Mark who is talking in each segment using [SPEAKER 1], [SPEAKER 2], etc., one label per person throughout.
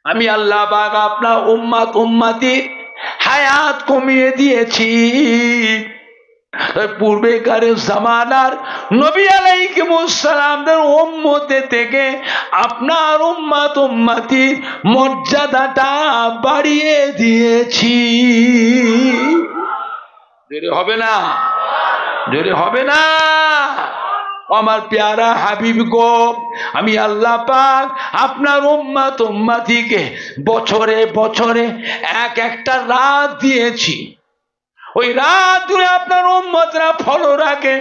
[SPEAKER 1] আমি আল্লাহ পাক আপনার উম্মত উম্মতির হায়াত কমিয়ে দিয়েছি। পূর্বেকার জামানার নবী আলাইহিস সালামদের উম্মতে থেকে আপনার উম্মত উম্মতির মর্যাদাটা বাড়িয়ে দিয়েছি। জোরে হবে না? জোরে হবে না? আমার প্যারা হাবিব গো, আমি আল্লাহ পাক আপনার উম্মত উম্মতিকে বছরে বছরে একটা রাত দিয়েছি। ওই রাতগুলো আপনার উম্মতরা ফলো রাখে,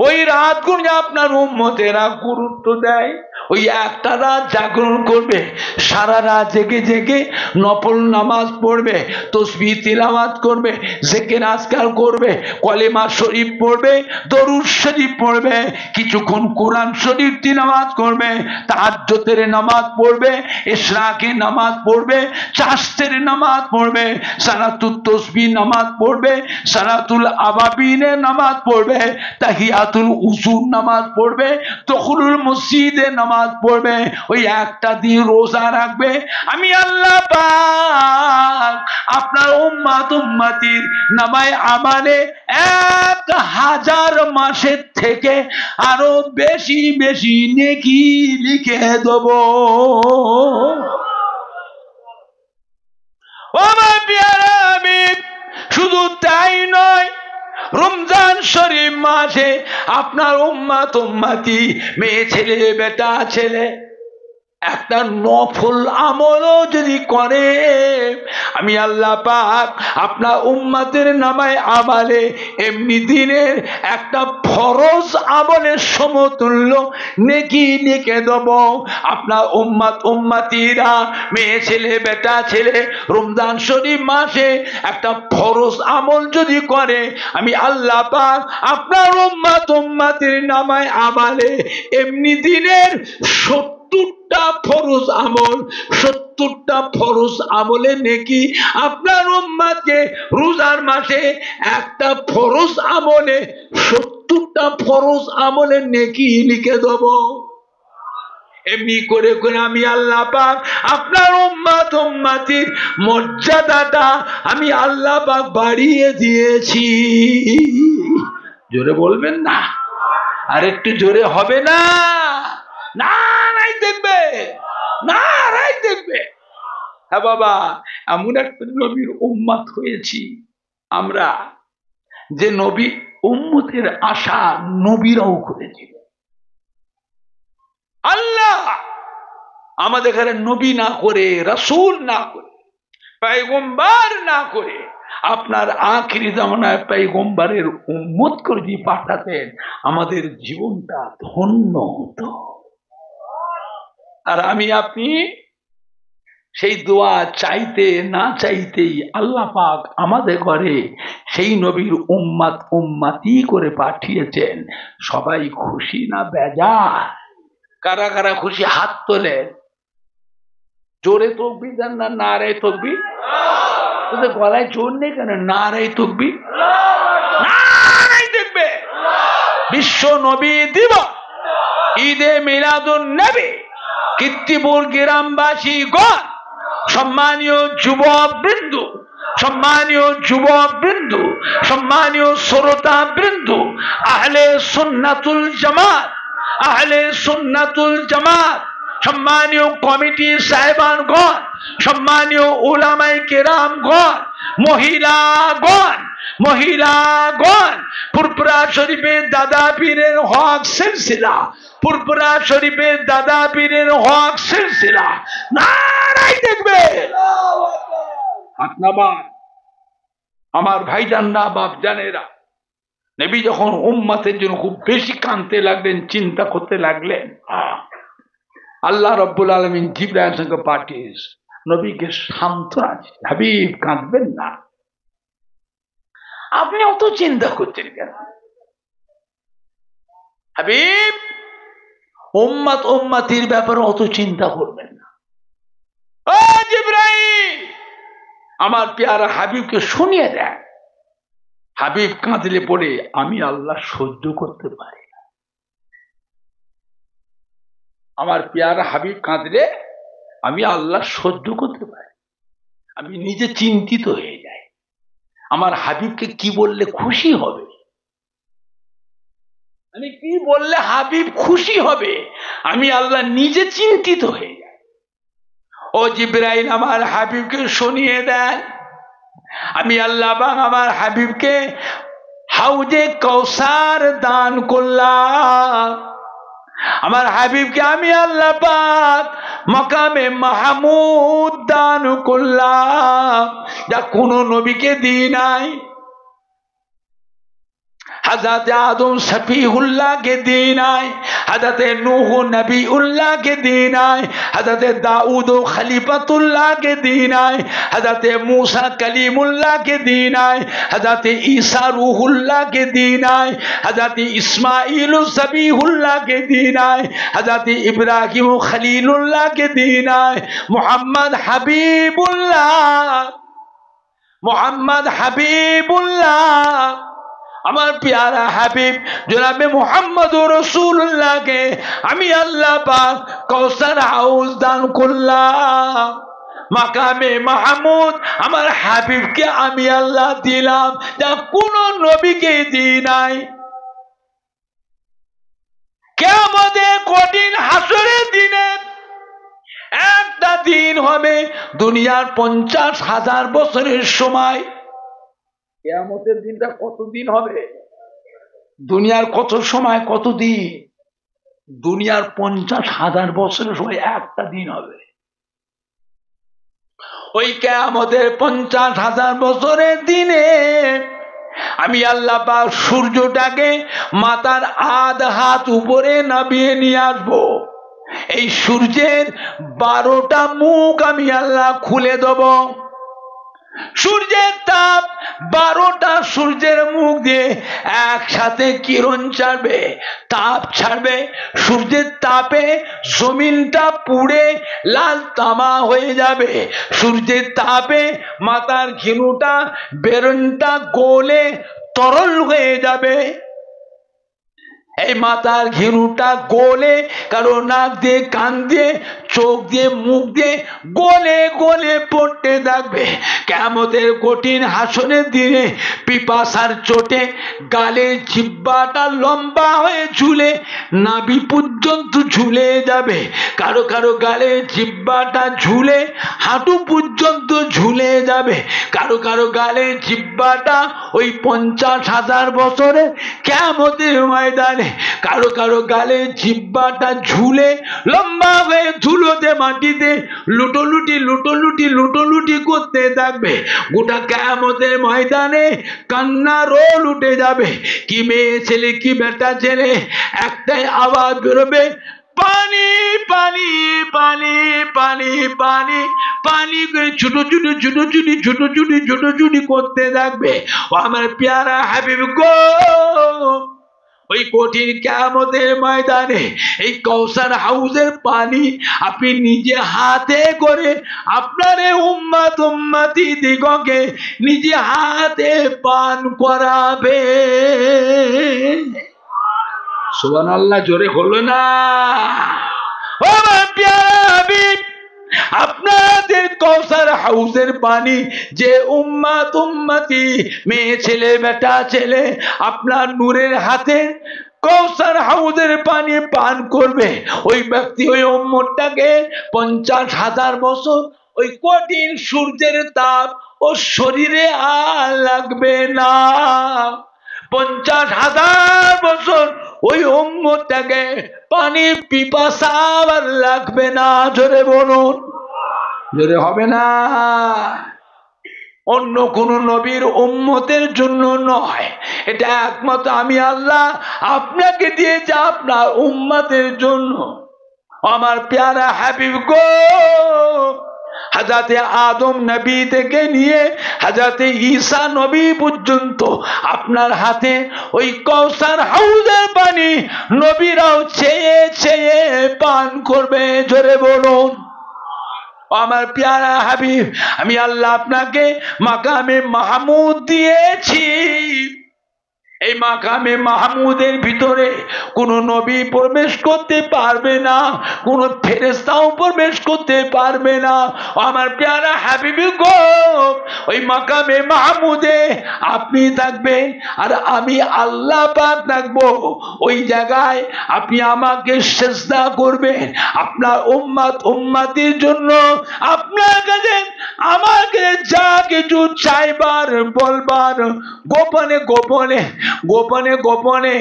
[SPEAKER 1] ওই রাতগুলো আপনার উম্মতেরা গুরুত্ব দেয়। ওই একটা রাত জাগরণ করবে, সারা রাত জেগে জেগে নফল নামাজ পড়বে, তাসবিহ তিলাওয়াত করবে, জিকির আজকার করবে, কলেমা শরীফ পড়বে, দরুদ শরীফ পড়বে, কিছুক্ষণ কোরআন শরীফ তিলাওয়াত করবে, তাহাজ্জুদের নামাজ পড়বে, ইশরাকের নামাজ পড়বে, চাশতের নামাজ পড়বে, সালাতুত তাসবিহ নামাজ পড়বে, সালাতুল আবাবিনের নামাজ পড়বে, তাহিয়াতুল উজুর নামাজ পড়বে, দুখুলুল মসজিদে নামাজ পড়বে, ওই একটা দিন রোজা রাখবে। আমি আল্লাহ পাক আপনার উম্মত উম্মতির নামায় আমালে 1000 মাসের থেকে আরো বেশি বেশি নেকি লিখে দেব। ও আমার প্যারা হাবিব, শুধু তাই নয়, রমজান শরীফ মাসে আপনার উম্মত উম্মতি মেয়ে ছেলে বেটা ছেলে একটা নফল আমলও যদি করে, আমি আল্লাহ পাক আপনার উম্মতের নামায় আমালে এমনি দিনের একটা ফরজ আমলের সমতুল্য নেকি লিখে দেব। আপনার উম্মত উম্মতিরা মেয়ে ছেলে বেটা ছেলে রমজান শরীফ মাসে একটা ফরজ আমল যদি করে, আমি আল্লাহ পাক আপনার উম্মত উম্মতির নামায় আমালে এমনি দিনের 70টা ফরজ আমল, 70টা ফরজ আমলে নেকি আপনার উম্মতকে রোজার মাসে একটা ফরজ আমলে 70টা ফরজ আমলে নেকি লিখে দেব। এমনি করে করে আমি আল্লাহ পাক আপনার উম্মত উম্মতির মর্যাদাটা আমি আল্লাহ পাক বাড়িয়ে দিয়েছি। জোরে বলবেন না? আর একটু জোরে হবে না? না নাই দেখবে, না রাই দেখবে। হ্যাঁ বাবা, এমন একটা নবীর উম্মত হয়েছি আমরা যে নবী উম্মতের আশা নবীরাও করেছিল। আল্লাহ আমাদের এখানে নবী না করে, রাসূল না করে, পয়গম্বর না করে আপনার আখিরি জামানায় পয়গম্বরের উম্মত করে যদি পাঠাতেন, আমাদের জীবনটা ধন্য হতো। আর আমি আপনি সেই দোয়া চাইতে না চাইতেই আল্লাহ পাক আমাদের ঘরে সেই নবীর উম্মত উম্মতি করে পাঠিয়েছেন। সবাই খুশি না বেজার? কারা কারা খুশি হাত তোলে। জোরে তাকবীর দেন না নারে তাকবীর? তোদের গলায় জোর নেই কেন? নারে তাকবীর, নারে দেখবে। বিশ্ব নবী দিবস, ঈদে মিলাদুন নবী, কীর্তিপুর গ্রামবাসী গণ, সম্মানীয় যুবক বৃন্দ, সম্মানীয় যুবক বৃন্দ, সম্মানীয় শ্রোতা বৃন্দ, আহলে সুন্নাতুল জামাত, আহলে সুন্নাতুল জামাত, সম্মানীয় কমিটি সাহেবানগণ, সম্মানীয় উলামায়ে কেরামগণ, মহিলাগণ, মহিলাগণ, ফুরফুরা শরীফের দাদা পীরের হক সিলসিলা, ফুরফুরা শরীফের দাদা পীরের হক সিলসিলা নারাই দেখবে। আমার ভাইজানরা বাপজানেরা, নবী যখন উম্মতের জন্য খুব বেশি কাঁদতে লাগলেন, চিন্তা করতে লাগলেন, আল্লাহ রাব্বুল আলামিন জিবরাইলের সঙ্গে পাঠিয়ে নবীকে সান্ত্বনা দিলেন, হাবিব কাঁদবেন না, আপনি অত চিন্তা করছেন কেন? হাবিব উম্মত উম্মতির ব্যাপারে অত চিন্তা করবেন না। ও জিবরাইল, আমার প্যারা হাবিবকে শুনিয়ে দেন। হাবিব কাঁদলে পড়ে আমি আল্লাহ সহ্য করতে পারি না। আমার প্যারা হাবিব কাঁদলে আমি আল্লাহ সহ্য করতে পারি, আমি নিজে চিন্তিত হয়ে যাই আমার হাবিবকে কি বললে খুশি হবে, আমি কি বললে হাবিব খুশি হবে, আমি আল্লাহ নিজে চিন্তিত হয়ে যাই। ও জিবরাইল আমার হাবিবকে শুনিয়ে দেন, আমি আল্লাহ পাক আমার হাবিবকে হাউজে কাউসার দান করলাম, আমার হাবিবকে আমি আল্লাহ পাক মাকামে মাহমুদ দান করলাম, যা কোনো নবীকে দিই নাই। हजरत आदम शफीउल्लाह के दीन आए, हजरत नूह नबीउल्लाह के दीन आए, हजरत दाऊद खलीफतुल्लाह के दीन आए, हजरत मूसा कलीमुल्लाह के दीन आए, हजरत ईसा रूहुल्लाह के दीन आए, हजरत इस्माइल ज़बीहुल्लाह के दीन आए, हजरत इब्राहिम खलीलुल्लाह के दीन आए, मोहम्मद हबीबुल्लाह আমার প্যারা হাবিব জনাবে মুহাম্মদুর রাসূলুল্লাহকে আমি আল্লাহ পাক কাউসার হাউস দান করলাম, মাকামে মাহমুদ আমার হাবিবকে আমি আল্লাহ দিলাম, যা কোন নবীকে দিই নাই। কিয়ামতের কঠিন হাসরের দিনে একটা দিন হবে দুনিয়ার 50,000 বছরের সময়। কিয়ামতের দিনটা কতদিন হবে? দুনিয়ার কত সময়, কত দিন? দুনিয়ার 50,000 বছরের সময় একটা দিন হবে। ওই কিয়ামতের 50,000 বছরের দিনে আমি আল্লাহ পাক সূর্যটাকে মাথার আধ হাত উপরে নামিয়ে নিয়ে আসবো। এই সূর্যের 12টা মুখ আমি আল্লাহ খুলে দেব। সূর্যের তাপ 12টা সূর্যের মুখ দিয়ে একসাথে কিরণ ছাড়বে, তাপ ছাড়বে। সূর্যের তাপে জমিনটা পুড়ে লাল তামা হয়ে যাবে। সূর্যের তাপে মাথার ঘিনুটা বেরেনটা গলে তরল হয়ে যাবে। এই মাথার ঘিনুটা গলে কারো নাক দিয়ে, কান দিয়ে, চোখ দিয়ে, মুখ দিয়ে গলে গলে পড়তে থাকবে। কিয়ামতের কঠিন হাসরের দিনে পিপাসার চোটে গালের জিহ্বাটা লম্বা হয়ে ঝুলে নাভি পর্যন্ত ঝুলে যাবে। কারো কারো গালের জিহ্বাটা ঝুলে হাঁটু পর্যন্ত ঝুলে যাবে। কারো কারো গালের জিহ্বাটা ওই 50,000 বছরে কিয়ামতের ময়দানে কারো কারো গালের জিহ্বাটা ঝুলে লম্বা হয়ে ধুলোতে মাটিতে লুটোলুটি লুটোলুটি লুটোলুটি করতে থাকবে। গোটা কিয়ামতের ময়দানে কান্না রোল উঠে যাবে। কি মেয়ে ছেলে, কি বেটা ছেলে, একটাই আওয়াজ বেরোবে, পানি পানি পানি পানি পানি পানি করে ছুটোছুটি ছুটোছুটি ছুটোছুটি ছুটোছুটি করতে থাকবে। ও আমার প্যারা হাবিব গো, ওই কঠিন কিয়ামতের ময়দানে এই কাউসার হাউজের পানি আপনি নিজে হাতে করে আপনার উম্মত উম্মতি দিগকে নিজে হাতে পান করাবে। সুবহানাল্লাহ, জোরে হলো না? ও আমার প্যারা হাবিব, আপনাদের কাউসার হাউজের পানি যে উম্মত উম্মতি মেয়ে ছেলে বেটা ছেলে আপনার নূরের হাতে কাউসার হাউজের পানি পান করবে, ওই ব্যক্তি ওই উম্মতটাকে 50,000 বছর ওই কঠিন সূর্যের তাপ ও শরীরে আর লাগবে না। 50,000 বছর ওই উম্মতটাকে পানির পিপাসা আর লাগবে না। জোরে বলুন, জোরে হবে না? অন্য কোন নবীর উম্মতের জন্য নয়, এটা একমাত্র আমি আল্লাহ আপনাকে দিয়েছি আপনার উম্মতের জন্য। আমার প্যারা হাবিব গো, হযরতে আদম নবী থেকে নিয়ে হযরতে ঈসা নবী পর্যন্ত আপনার হাতে ওই কাউসার হাউজের পানি নবীরাও চেয়ে চেয়ে পান করবে। জোরে বলুন। আমার প্যারা হাবিব, আমি আল্লাহ আপনাকে মাকামে মাহমুদ দিয়েছি। এই মাকামে মাহমুদের ভিতরে কোনো নবী প্রবেশ করতে পারবে না, কোনো ফেরেশতাও প্রবেশ করতে পারবে না। আমার প্যারা হাবিবি গো, ওই মাকামে মাহমুদে আপনি থাকবেন আর আমি আল্লাহ পাক থাকবো। ওই জায়গায় আপনি আমাকে সিজদা করবেন, আপনার উম্মতির জন্য আপনার কাছে আমাকে যা কিছু চাইবার বলবার গোপনে গোপনে গোপনে গোপনে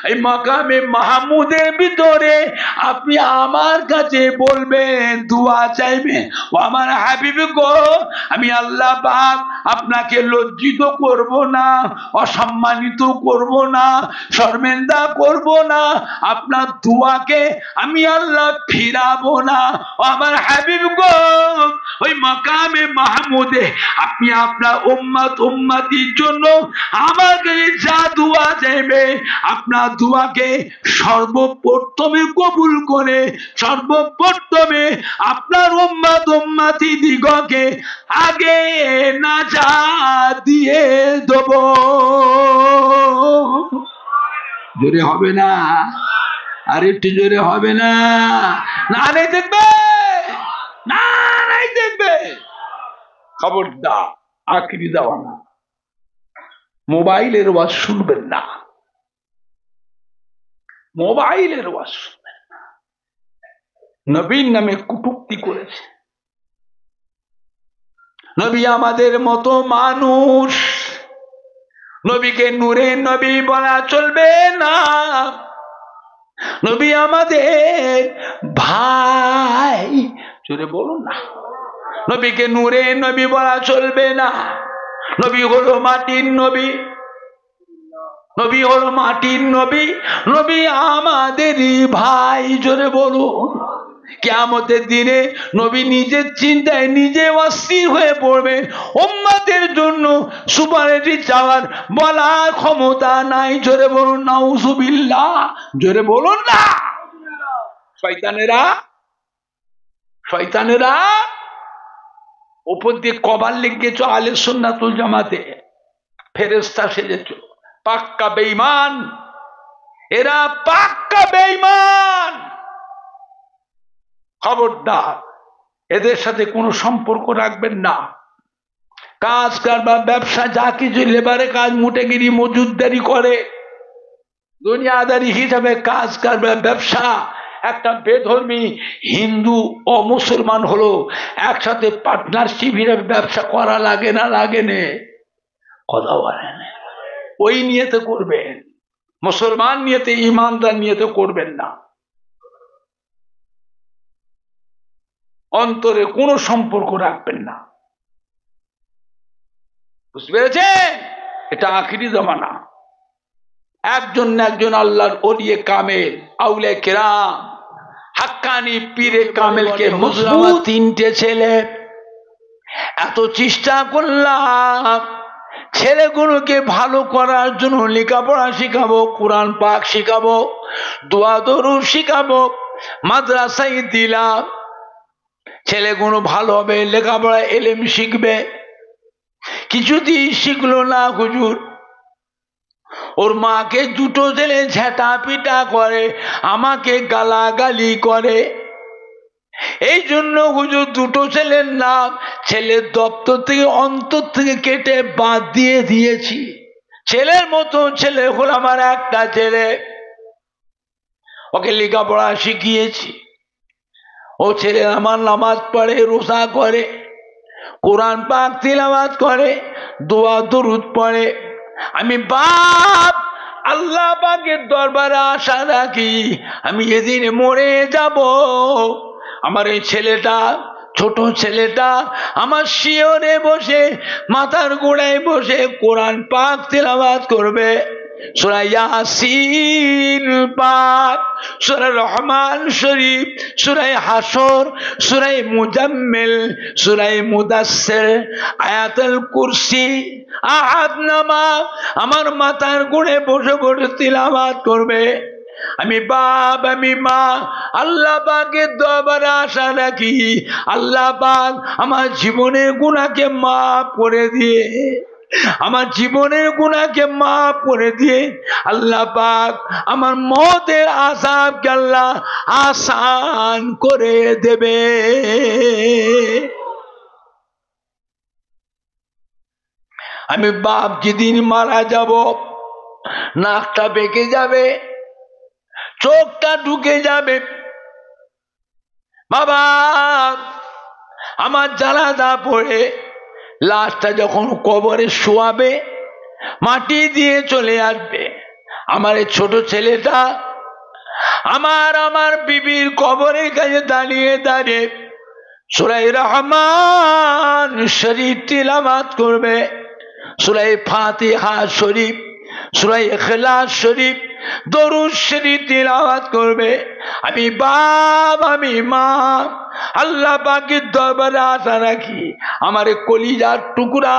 [SPEAKER 1] এই মাকামে মাহমুদের ভিতরে আপনি আমার কাছে বলবেন, দোয়া চাইবেন। ও আমার হাবিব গো, আমি আল্লাহ পাক আপনাকে লজ্জিত করব না, অসম্মানিত করব না, শর্মিন্দা করব না, আপনার দোয়াকে আমি আল্লাহ ফিরাবো না। ও আমার হাবিব গো, ওই মাকামে মাহমুদে আপনি আপনার উম্মতির জন্য আমার কাছে যা দোয়া চাইবে, আপনার দোয়াকে সর্বপ্রথমে কবুল করে সর্বপ্রথমে আপনার উম্মতি দিগকে আগে নাজাত দিয়ে দেব। জোরে হবে না? আর একটু জোরে হবে না? না নাই দেখবে, না নাই দেখবে। খবরদার আখরি দেওয়া না, মোবাইলের ওয়াজ শুনবেন না, মোবাইলের ওয়াজ শুনবেন না। নবীর নামে কটূক্তি করেছে। নবী আমাদের মতো মানুষ, নবীকে নূরের নবী বলা চলবে না। নবী আমাদের ভাই, জোরে বলুন না। নবীকে নূরের নবী বলা চলবে না। নবী হলো মাটির নবী, নবী হলো মাটির নবী, নবী আমাদেরই ভাই। জোরে বলুন। কিয়ামতের দিনে নবী নিজের চিন্তায় নিজে অস্থির হয়ে পড়বে, উম্মতের জন্য সুপারিশ চাওয়ার বলার ক্ষমতা নাই। জোরে বলুন নাউজুবিল্লাহ। জোরে বলুন না। শয়তানেরা শয়তানেরা উপর দিয়ে কভার লিখেছ আহলে সুন্নাতুল জামাতে, ফেরেশতা সেজেছ, পাক্কা বেঈমান। এরা পাক্কা বেঈমান। খবরদার এদের সাথে কোনো সম্পর্ক রাখবেন না। কাজ কারবার ব্যবসা যা কিছু লেবারে কাজ, মুটেগিরি মজুদদারি করে, দুনিয়াদারি হিসাবে কাজ কারবার ব্যবসা। একটা বেধর্মী হিন্দু ও মুসলমান হলো একসাথে পার্টনারশিপ হিসাবে ব্যবসা করা লাগে না? লাগে না? কথা বলেন। ওই নিয়েতে করবেন, মুসলমান নিয়েতে ইমানদার নিয়েতে করবেন না। অন্তরে কোনো সম্পর্ক রাখবেন না। বুঝতে পেরেছেন? এটা আখিরি জামানা। একজন না একজন আল্লাহর ওলিয়ে কামেল, আউলিয়া কেরাম, হাক্কানি পীরে কামেলকে মজবুত। তিনটে ছেলে, এত চেষ্টা করলাম ছেলেগুলোকে ভালো করার জন্য, লেখাপড়া শিখাবো, কোরআন পাক শিখাবো, দোয়া দরুদ শিখাবো, মাদ্রাসায় দিলাম। ছেলেগুলো ভালো হবে, লেখাপড়া এলেম শিখবে, কিছুতেই শিখলো না হুজুর। ওর মাকে দুটো ছেলে ঝেঁটা পিটা করে, আমাকে গালাগালি করে। এই জন্য হুজুর দুটো ছেলের নাম ছেলের দপ্তর থেকে অন্তর থেকে কেটে বাদ দিয়ে দিয়েছি। ছেলের মতো ছেলে হল আমার একটা ছেলে, ওকে লেখাপড়া শিখিয়েছি। ও ছেলে আমার নামাজ পড়ে, রোজা করে, কোরআন পাক তিলাওয়াত করে, দোয়া দরুদ পড়ে। আমি বাপ আল্লাহ পাকের দরবারে আশা রাখি আমি এদিন মরে যাব, আমার এই ছেলেটা, ছোট ছেলেটা আমার শিয়রে বসে, মাথার গোড়ায় বসে কোরআন পাক তিলাওয়াত করবে। সূরা ইয়াসিন পাক, সূরা রহমান শরীফ, সূরা হাসর, সূরা মুজাম্মিল, সূরা মুদাসসির, আয়াতুল কুরসি, আহাদ নামা আমার মাথার গোড়ে বসে বসে তিলাওয়াত করবে। আমি বাপ, আমি মা আল্লাহ পাকের দরবারে আশা রাখি আল্লাহ পাক আমার জীবনের গুনাহকে মাফ করে দিয়ে আমার জীবনের গুনাহকে মাফ করে দিয়ে আল্লাহ পাক আমার মওতের আযাবকে আল্লাহ আসান করে দেবে। আমি বাপ যেদিন মারা যাব, নাকটা বেঁকে যাবে, চোখটা ঢুকে যাবে, বাবা আমার জানাজা পড়ে লাশটা যখন কবরে শোয়াবে, মাটি দিয়ে চলে আসবে, আমার এই ছোট ছেলেটা আমার বিবির কবরের কাছে দাঁড়িয়ে দাঁড়িয়ে সূরা রহমান শরীফ তিলাওয়াত করবে, সূরা ফাতিহা শরীফ, সূরা ইখলাস শরীফ, দরুদ শরীফ তিলাওয়াত করবে। আমি বাপ, আমি মা আল্লাহ পাকের দরবারে আশা রাখি আমার কলিজার টুকরা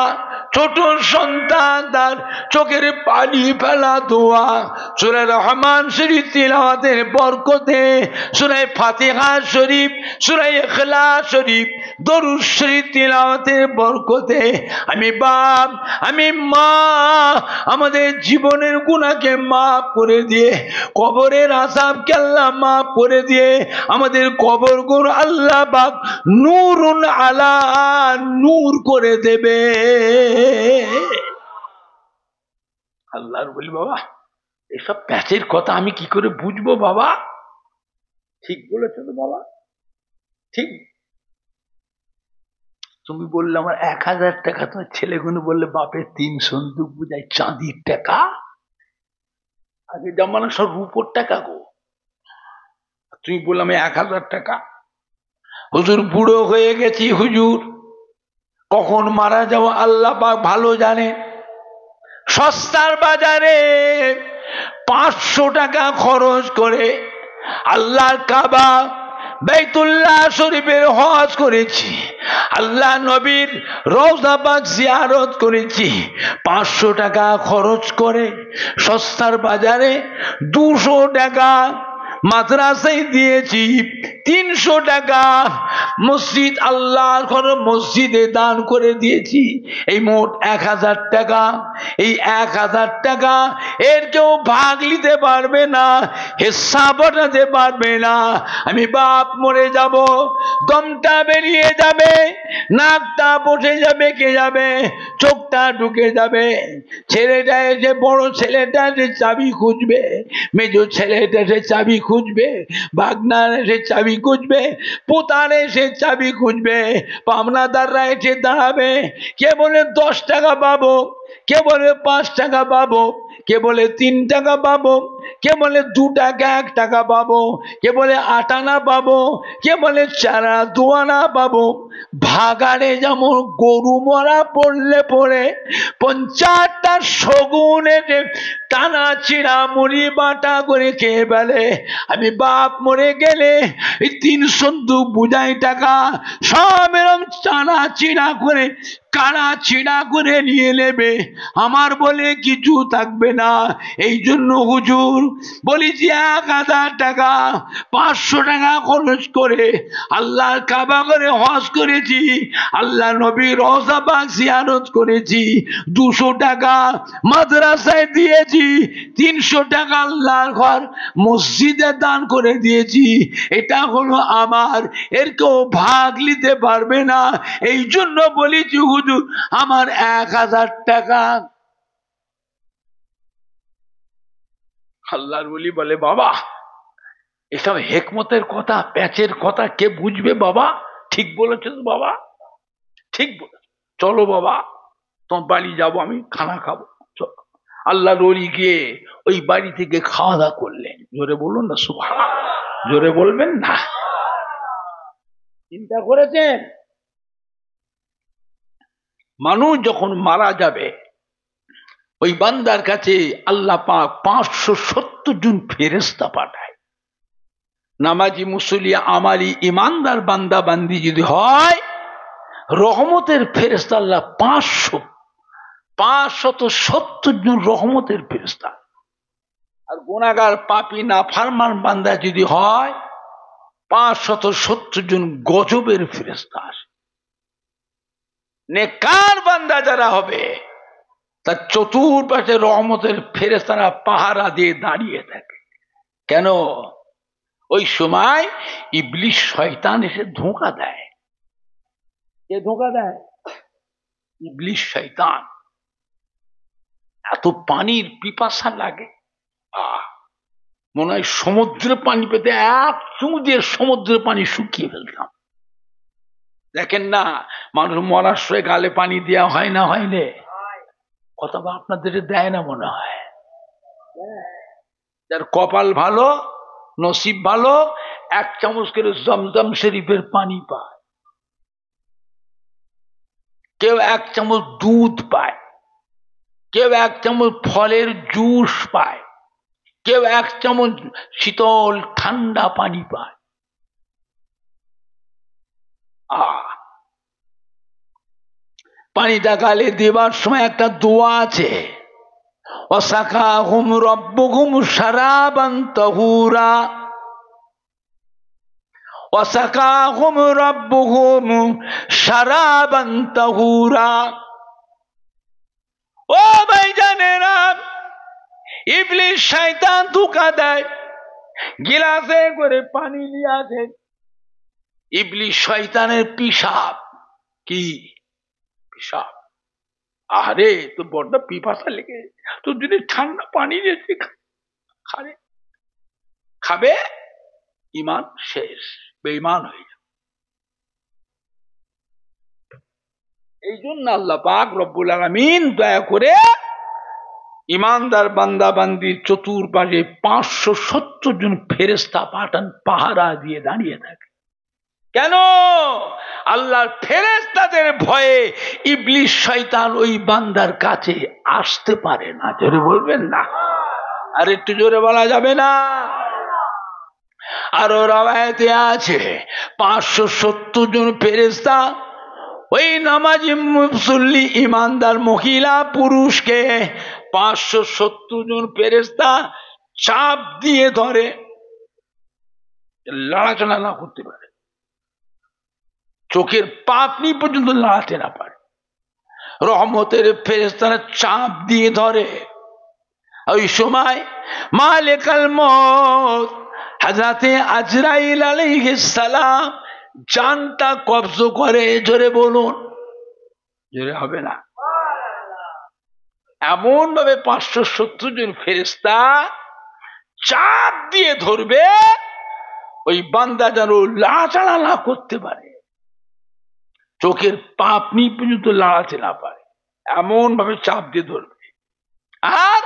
[SPEAKER 1] ছোট সন্তান তার চোখের পানি ফেলা দোয়া সূরা রহমান শরীফ তিলাওয়াতের বরকতে, সূরা ফাতিহা শরীফ, সূরা ইখলাস শরীফ, দরুদ শরীফ তিলাওয়াতের বরকতে আমি বাপ, আমি মা আমাদের জীবনের গুনাহকে মাফ করে দিয়ে, কবরের আযাবকে আল্লাহ মাফ করে দিয়ে আমাদের কবরগুলো আল্লাহ পাক নূরুন আলা নূর করে দেবে। আল্লাহর বলি বাবা এসব প্যাচের কথা আমি কি করে বুঝবো বাবা? ঠিক বলেছো তো বাবা, ঠিক। তুমি বললে আমার 1000 টাকা, তোমার ছেলেগুলো বললে বাপের 3 সন্দুক বুঝাই চাঁদির টাকা। আগে জামানো সব রূপোর টাকা গো, তুমি বললাম 1000 টাকা। হুজুর বুড়ো হয়ে গেছি হুজুর, কখন মারা যাবো আল্লাহ পাক ভালো জানে। সস্তার বাজারে 500 টাকা খরচ করে আল্লাহর কাবা বাইতুল্লাহ শরীফের হজ করেছি, আল্লাহ নবীর রওজা পাক জিয়ারত করেছি। 500 টাকা খরচ করে সস্তার বাজারে 200 টাকা মাদ্রাসায় দিয়েছি, 300 টাকা মসজিদ আল্লাহর ঘর মসজিদে দান করে দিয়েছি। এই মোট 1000 টাকা। এই 1000 টাকা এর কেউ ভাগ নিতে পারবে না, হিসাব বানাতে পারবে না। আমি বাপ মরে যাব, দমটা বেরিয়ে যাবে, নাকটা বসে যাবে, কে যাবে, চোখটা ঢুকে যাবে। ছেলেটা এসে, বড় ছেলেটা এসে চাবি খুঁজবে, মেজো ছেলেটা এসে চাবি খুঁজবে, ভাগনার এসে চাবি খুঁজবে, পোতার এসে চাবি খুঁজবে, পাওনাদাররা এসে দাঁড়াবে। কে বলে 10 টাকা পাবো, কে বলে 5 টাকা পাবো, কে বলে 3 টাকা পাবো, কে বলে 2 টাকা 1 টাকা পাবো, কে বলে 8 আনা পাবো, কে বলে 4 আনা 2 আনা পাবো। ভাগাড়ে যেমন গরু মরা পড়লে পড়ে 50টা শগুনে টানা চিড়া মুড়ি বাটা করে খেয়ে ফেলে, আমি বাপ মরে গেলে এই 3 সন্দুক বুঝাই টাকা সব এরম টানা চিড়া করে কানা ছিড়া করে নিয়ে নেবে, আমার বলে কিছু থাকবে না। এই জন্য হুজুর বলেছি 1000 টাকা 500 টাকা খরচ করে আল্লাহর কাবা করে হজ করেছি, আল্লাহ নবীর রওজা পাক জিয়ারত করেছি, 200 টাকা মাদ্রাসায় দিয়েছি, 300 টাকা আল্লাহর ঘর মসজিদে দান করে দিয়েছি। এটা হলো আমার, এর কেউ ভাগ নিতে পারবে না। এই জন্য বলেছি হুজুর আমার 1000 টাকা। আল্লাহর ওলি বলে বাবা এসব হেকমতের কথা, প্যাচের কথা কে বুঝবে বাবা? ঠিক বলেছ তো বাবা, ঠিক বলে। চলো বাবা তোমার বাড়ি যাবো, আমি খানা খাবো। আল্লাহর ওলি গিয়ে ওই বাড়ি থেকে খাওয়া দাওয়া করলেন। জোরে বলুন না সুবহানাল্লাহ, জোরে বলবেন না। চিন্তা করেছেন মানুষ যখন মারা যাবে ওই বান্দার কাছে আল্লাহ পাক 570 জন ফেরেশতা পাঠায়। নামাজি মুসল্লি আমালি ইমানদার বান্দা বান্দি যদি হয়, রহমতের ফেরেশতা আল্লাহ 570 জন রহমতের ফেরেশতা। আর গুনাহগার পাপী নাফরমান বান্দা যদি হয় 570 জন গজবের ফেরেশতা আসে। নেককার বান্দা যারা হবে তার চতুর্পাশে রহমতের ফেরেশতারা পাহারা দিয়ে দাঁড়িয়ে থাকে। কেন? ওই সময় ইবলিস শয়তান এসে ধোঁকা দেয়। কে ধোঁকা দেয়? ইবলিস শয়তান। এত পানির পিপাসা লাগে, মনে হয় সমুদ্রের পানি পেতে এক চুমুক দিয়ে সমুদ্রের পানি শুকিয়ে ফেলতাম। দেখেন না, মানুষ মরার সময় গালে পানি দেওয়া হয় না, হয়নি? কথা আপনাদের দেয় না মনে হয়? যার কপাল ভালো, নসিব ভালো, এক চামচ করে জমজম শরীফের পানি পায়, কেউ এক চামচ দুধ পায়, কেউ এক চামচ ফলের জুস পায়, কেউ এক চামচ শীতল ঠান্ডা পানি পায়। পানিটা গালে দেবার সময় একটা দোয়া আছে, ওয়াসাকাহুম রাব্বুহুম শারাবান তাহুরা, ওয়াসাকাহুম রাব্বুহুম শারাবান তাহুরা। ও ভাইজানেরা, ইবলিস শয়তান ধোঁকা দেয়, গিলাসে করে পানি নিয়ে আসে, ইবলিস শয়তানের পিশাব। কি পিশাব? আরে তো বড্ড পিপাসা লেগে, তো যদি ঠান্ডা পানি দিয়েছি খাবে, ইমান শেষ, বেঈমান হয়ে যাবে। এই জন্য আল্লাহ পাক রব্বুল আলামিন দয়া করে ইমানদার বান্দা বান্দির চতুর্পাশে 570 জন ফেরেশতা পাঠান, পাহারা দিয়ে দাঁড়িয়ে থাকে। কেন? আল্লাহর ফেরেশতাদের ভয়ে ইবলিস শয়তান ওই বান্দার কাছে আসতে পারে না। জোরে বলবেন না? আর একটু জোরে বলা যাবে না? আরো রাওয়ায়াতে আছে 570 জন ফেরেশতা ওই নামাজি মুসল্লি ইমানদার মহিলা পুরুষকে 570 জন ফেরেশতা চাপ দিয়ে ধরে, লড়াচড়া না করতে পারে, চোখের পাপনি পর্যন্ত লড়াতে না পারে। রহমতের ফেরেশতারা চাপ দিয়ে ধরে। ওই সময় মালিকুল মউত হযরতে আজরাইল আলাইহিস সালাম জানটা কবজ করে। জোরে বলুন, জোরে হবে না? এমন ভাবে 570 জন ফেরেশতা চাপ দিয়ে ধরবে, ওই বান্দা যেন লাড়াচাড়া না করতে পারে, চোখের পাপনি পর্যন্ত লাড়াতে না পারে, এমন ভাবে চাপ দিয়ে ধরবে। আর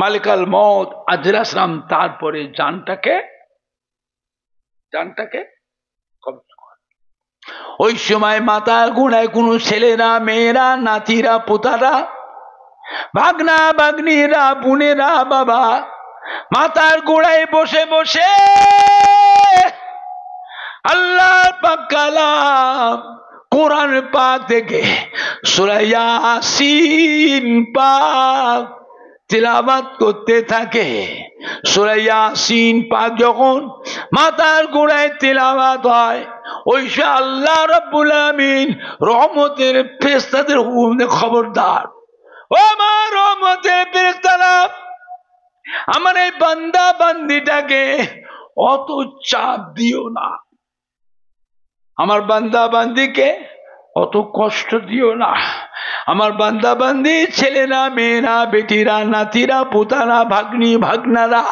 [SPEAKER 1] মালিকুল মউত আজরাইল সালাম তারপরে জানটাকে কবজ করে। ওই সময় মাথা গোড়ায় কোনো ছেলেরা, মেয়েরা, নাতিরা, পোতারা, ভাগনা ভাগ্নিরা, বোনেরা, বাবা মাথার গোড়ায় বসে বসে আল্লাহর পাক কালাম কোরআন পাক থেকে সূরা ইয়াসিন পাক তিলাওয়াত করতে থাকে। সূরা ইয়াসিন পাক যখন মাথার গোড়ায় তিলাওয়াত হয়, ওই সে আল্লাহ রাব্বুল আলামিন রহমতের ফেরেশতাদের হুকুমে খবরদার, ও আমার রহমতের ফেরেশতারা, আমার এই বান্দা বান্দিটাকে অত চাপ দিও না, আমার বান্দা বান্দিকে অত কষ্ট দিও না, আমার বান্দা বান্দি ছেলেরা, মেয়েরা, বেটিরা, নাতিরা, পুতারা, ভাগ্নি ভাগনারা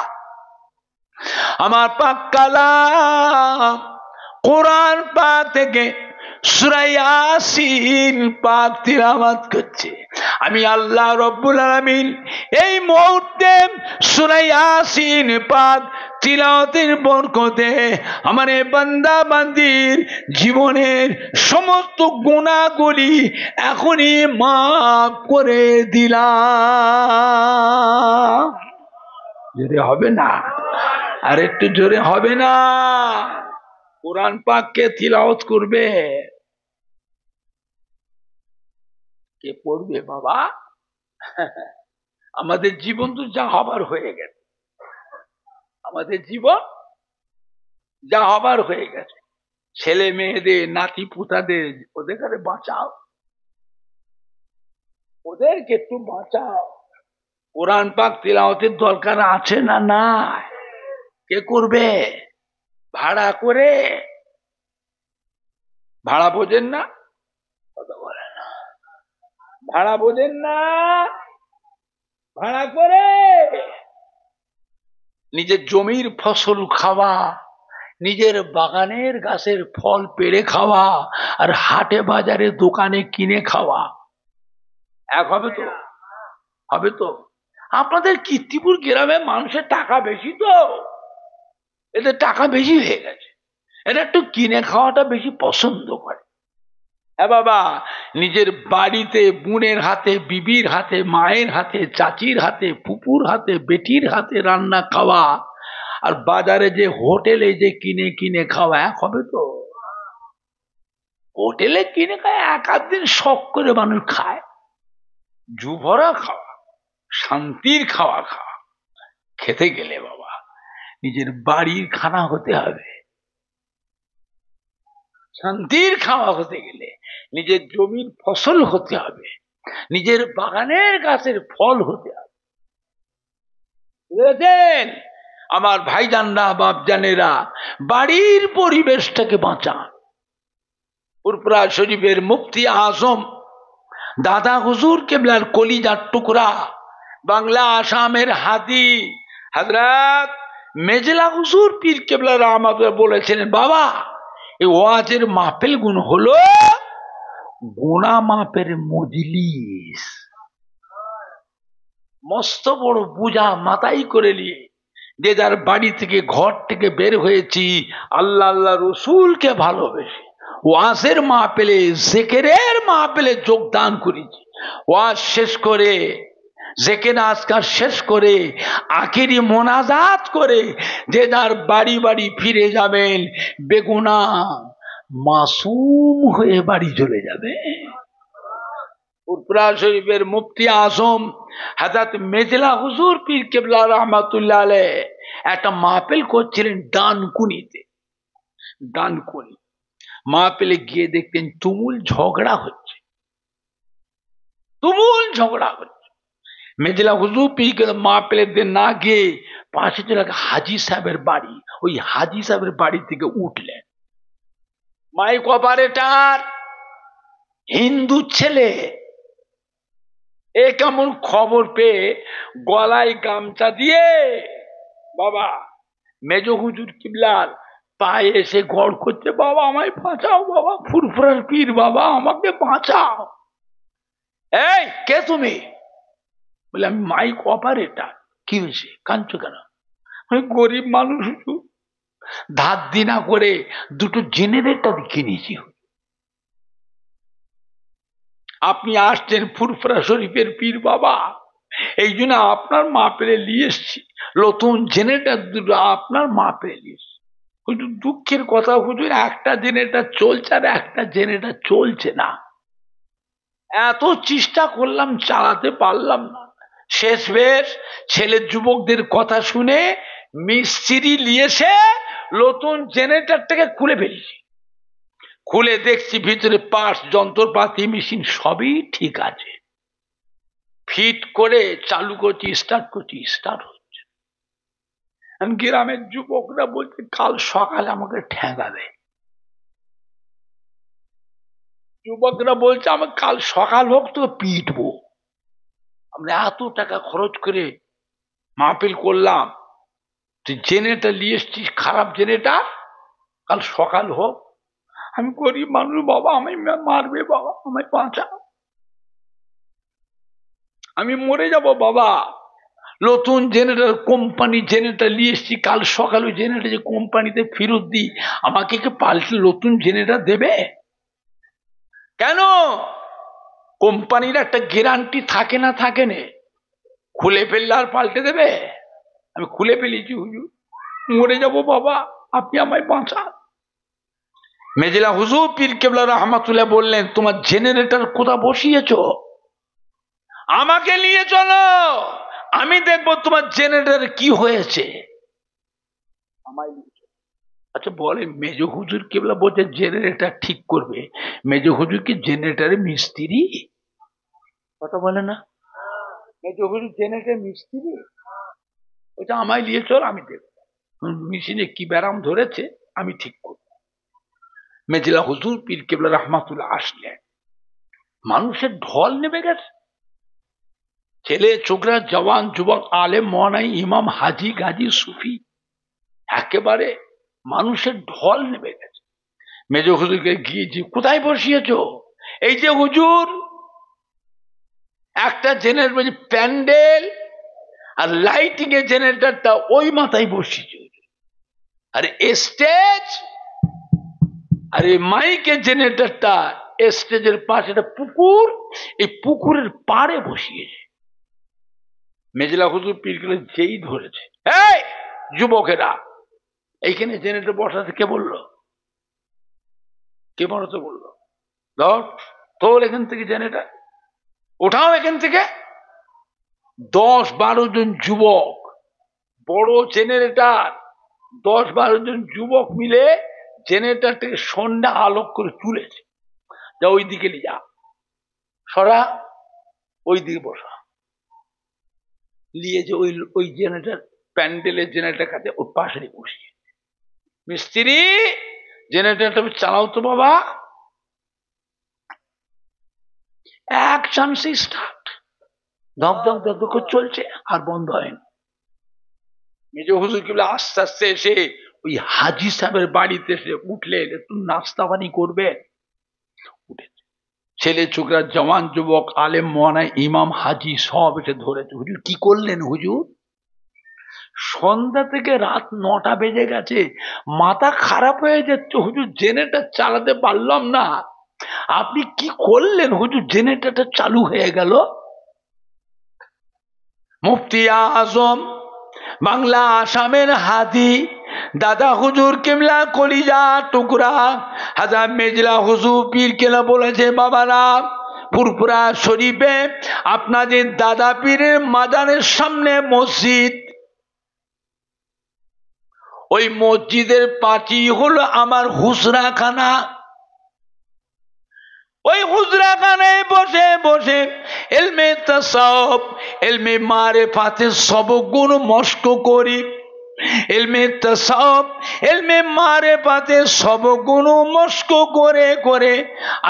[SPEAKER 1] আমার পাক কালাম কোরআন পাক থেকে সূরা ইয়াসিন পাক তিলাওয়াত করছে। আমি আল্লাহ রাব্বুল আলামিন এই মুহূর্তে সূরা ইয়াসিন পাক তিলাওয়াতের বরকতে আমার এই বান্দা বান্দির জীবনের সমস্ত গুনাহগুলি এখনই মাফ করে দিলাম। জোরে হবে না? আর একটু জোরে হবে না? কোরআন পাককে তিলাওয়াত করবে, কে পড়বে বাবা? আমাদের জীবন তো যা হবার হয়ে গেছে, আমাদের জীবন যা হবার হয়ে গেছে, ছেলে মেয়েদের, নাতি পুতাদের, ওদের কাছে বাঁচাও। ওদেরকে একটু বাঁচাও। কোরআন পাক তিলাওয়াতের দরকার আছে না নাই? কে করবে? ভাড়া করে। ভাড়া বোঝেন না? কথা বলেন না। ভাড়া বোঝেন না? ভাড়া করে নিজের জমির ফসল খাওয়া, নিজের বাগানের গাছের ফল পেড়ে খাওয়া, আর হাটে বাজারে দোকানে কিনে খাওয়া এক হবে তো? হবে তো? আপনাদের কীর্তিপুর গ্রামে মানুষের টাকা বেশি, তো এদের টাকা বেশি হয়ে গেছে, এরা একটু কিনে খাওয়াটা বেশি পছন্দ করে। হ্যাঁ বাবা, নিজের বাড়িতে বোনের হাতে, বিবির হাতে, মায়ের হাতে, চাচির হাতে, ফুপুর হাতে, বেটির হাতে রান্না খাওয়া, আর বাজারে যে হোটেলে যে কিনে কিনে খাওয়া এক হবে তো? হোটেলে কিনে খায় এক আধ দিন শখ করে মানুষ খায়, জুভরা খাওয়া, শান্তির খাওয়া খাওয়া। খেতে গেলে বাবা নিজের বাড়ির খানা হতে হবে। শান্তির খাওয়া হতে গেলে নিজের জমির ফসল হতে হবে, নিজের বাগানের গাছের ফল হতে হবে। বুঝেছেন আমার ভাইজানরা, বাপজানেরা? বাড়ির পরিবেশটাকে বাঁচান। ফুরফুরা শরীফের মুফতি আজম দাদা হুজুর কেবলার কলিজার টুকরা, বাংলা আসামের হাদি হযরত মেজলা হুজুর পীর কেবলা রহমাতুল্লাহ বলেছিলেন, বাবা এই ওয়াজের মাহফিল গুণ হলো গোনা মাপের মজলিস। মস্ত বড় বোঝা মাথায় করে নিয়ে যে যার বাড়ি থেকে, ঘর থেকে বের হয়েছি আল্লাহ আল্লাহ রসুলকে ভালোবেসে, ওয়াজের মাহফিলে, জিকিরের মাহফিলে যোগদান করেছি। ওয়াজ শেষ করে, জিকির আজকার শেষ করে, আখিরি মোনাজাত করে যে যার বাড়ি বাড়ি ফিরে যাবেন, বেগুনাহ মাসুম হয়ে বাড়ি চলে যাবে। ফুরফুরা শরীফের মুফতি আজম হযরত মেজলা হুজুর পীর কেবলা রহমাতুল্লাহ আলাইহ একটা মাহফিল করছিলেন ডানকুনিতে। ডানকুনি মাহফিলে গিয়ে দেখতেন তুমুল ঝগড়া হচ্ছে, তুমুল ঝগড়া হচ্ছে। মেজলা হুজুর পীর কেবলা মাহফিলের দিন না গিয়ে পাশে ছিল হাজি সাহেবের বাড়ি, ওই হাজি সাহেবের বাড়ি থেকে উঠলেন। মাইক অপারেটর হিন্দু ছেলে, এ কেমন খবর পেয়ে গলায় গামছা দিয়ে বাবা মেজ হুজুর কিবলার পায়ে এসে গড় করছে, বাবা আমায় বাঁচাও, বাবা ফুরফুরার পীর, বাবা আমাকে বাঁচাও। এই কে তুমি? বলে আমি মাইক অপারেটর। কি হয়েছে, কাঁদছো কেন? আমি গরিব মানুষ, ধার দিনা করে দুটো জেনারেটর কিনেছি। আপনি আসছেন ফুরফুরা শরীফের পীর বাবা, এই জন্য আপনার মাহফিলে নিয়ে এসছি নতুন জেনারেটর দুটো, আপনার মাহফিলে নিয়ে এসছি। হুজুর দুঃখের কথা হুজুর, একটা জেনারেটর চলছে আর একটা জেনারেটর চলছে না। এত চেষ্টা করলাম, চালাতে পারলাম না। শেষ বেশ ছেলের যুবকদের কথা শুনে মিস্ত্রি নিয়ে এসে নতুন জেনারেটরটাকে খুলে ফেলেছি। খুলে দেখছি ভিতরে পার্টস, যন্ত্রপাতি, মেশিন সবই ঠিক আছে। ফিট করে চালু করছি, স্টার্ট করছি, স্টার্ট হচ্ছে। গ্রামের যুবকরা বলছে কাল সকালে আমাকে ঠেকাবে। যুবকরা বলছে আমাকে কাল সকাল হোক তো পিটবো। আমরা এত টাকা খরচ করে মাহফিল করলাম, তুই জেনেটা নিয়ে এসছিস খারাপ জেনেটা, কাল সকাল হোক। আমি গরিব মানুষ বাবা, আমায় মারবে বাবা, আমায় বাঁচাও, আমি মরে যাব বাবা। নতুন জেনারেটর, কোম্পানি জেনারেটর নিয়ে এসছি, কাল সকাল ওই জেনারেটর যে কোম্পানিতে ফেরত দিই, আমাকে কি পাল্টে নতুন জেনারেটর দেবে? কেন? কোম্পানির একটা গ্যারান্টি থাকে না, থাকে না? খুলে ফেললে আর পাল্টে দেবে? আমি খুলে ফেলেছি হুজুর, মরে যাব বাবা, আপনি আমায় বাঁচান। মেজলা হুজুর পীর কেবলা রহমাতুল্লাহ বললেন, তোমার জেনারেটর কোথা বসিয়েছ? আমাকে নিয়ে চলো, আমি দেখবো তোমার জেনারেটর কি হয়েছে। আচ্ছা বলে, মেজ হুজুর কেবলা বলছে জেনারেটর ঠিক করবে, মেজ হুজুর কি জেনারেটরের মিস্ত্রি? কথা বলে না, জেনেটে মিস্ত্রি, ওটা আমায় নিয়ে চল, আমি দেখব মেশিনে কি ব্যারাম ধরেছে, আমি ঠিক করব। মেজলা হুজুর পীর কেবলা রহমাতুল্লাহ আসলেন, মানুষের ঢল নেমে গেছে, ছেলে ছোকরা জওয়ান যুবক আলেম মওলানা ইমাম হাজি গাজী সুফি, একেবারে মানুষের ঢল নেমে গেছে। মেজ হুজুরকে গিয়েছি, কোথায় বসিয়েছো? এই যে হুজুর, একটা জেনারেটর প্যান্ডেল আর লাইটিং এর জেনারেটরটা ওই মাথায় বসিয়েছে, আর স্টেজ আর এই মাইকের জেনারেটরটা স্টেজের পাশে একটা পুকুর, এই পুকুরের পাড়ে বসিয়েছে। মেজলা হুজুর পীরগুলো যেই ধরেছে, এই যুবকেরা, এইখানে জেনারেটর বসাতে কে বললো? কে বসাতে বললো? ধর তোর এখান থেকে জেনারেটর ওঠাও, এখান থেকে 10-12 জন যুবক, বড় জেনারেটর, 10-12 জন যুবক মিলে জেনারেটরটাকে সন্ধ্যা আলোক করে তুলেছে। যা ওই দিকে নিয়ে যা, সরা ওই দিকে বসা, নিয়ে যে ওই জেনারেটর প্যান্ডেলের জেনারেটর কাছে ওর পাশে বসিয়ে, মিস্ত্রি জেনারেটরটা চালাও তো বাবা। এক চান্সে স্টার্ট, ধক ধক ধক ধক চলছে, আর বন্ধ হয়নি। মেজ হুজুর কি বলে আস্তে আস্তে এসে ওই হাজি সাহেবের বাড়িতে এসে উঠলেন, একটু নাস্তা পানি করবে। উঠেছে ছেলে ছোকরা জওয়ান যুবক আলেম মওলানা ইমাম হাজি সব এসে ধরেছে। হুজুর কি করলেন হুজুর? সন্ধ্যা থেকে রাত 9টা বেজে গেছে, মাথা খারাপ হয়ে যাচ্ছে হুজুর, জেনারেটর চালাতে পারলাম না। আপনি কি করলেন হুজুর? জেনারেটরটা চালু হয়ে গেল। মুফতি আজম বাংলা আসামের হাদি দাদা হুজুর কেবলা কলিজা টুকরা হাজার মেজলা হুজুর পীর কেলা বলেছে, বাবারা ফুরফুরা শরীফে আপনাদের দাদা পীরের মাজারের সামনে মসজিদ, ওই মসজিদের পাঁচি হলো আমার হুজরাখানা। ওই হুজরাখানায় বসে বসে এলমে তাসাউফ, এলমে মারিফাতের সবগুণ মস্ক করি। এলমে তাসাউফ, এলমে মারিফাতের সবগুণ মস্ক করে করে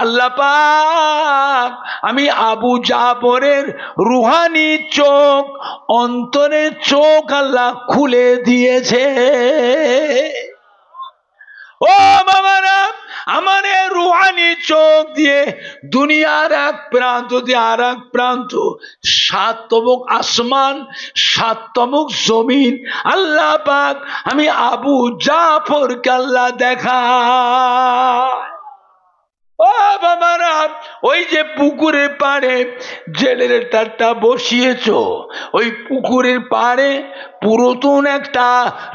[SPEAKER 1] আল্লাহ পাক আমি আবু জাফরের রুহানি চোখ, অন্তরের চোখ আল্লাহ খুলে দিয়েছে। ও বাবারা, আমার রুহানি চোখ দিয়ে দুনিয়ার এক প্রান্ত দিয়ে আর এক প্রান্ত, 7 তবক আসমান, 7 তবক জমিন আল্লাহ পাক আমি আবু জাফরকে আল্লাহ দেখা। ও বাবারা, ওই যে পুকুরের পাড়ে জেনারেটরটা বসিয়েছো, ওই পুকুরের পাড়ে পুরাতন একটা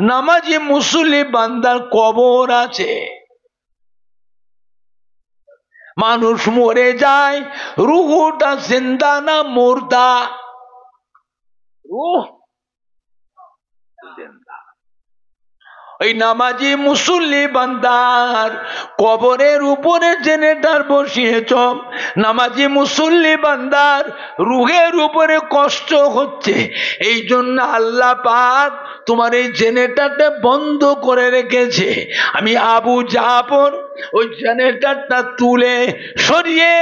[SPEAKER 1] নামাজি মুসল্লি বান্দার কবর আছে। মানুষ মরে যায়, রুহটা জিন্দা না মুর্দা? রুহ জিন্দা। ওই নামাজি মুসল্লি বান্দার কবরের উপরে জেনারেটর বসিয়েছ, নামাজি মুসল্লি বান্দার রুহের উপরে কষ্ট হচ্ছে, এই জন্য আল্লাহ পাক তোমার এই জেনারেটরটা বন্ধ করে রেখেছে। আমি আবু জাফর ওই জেনারেটরটা তুলে সরিয়ে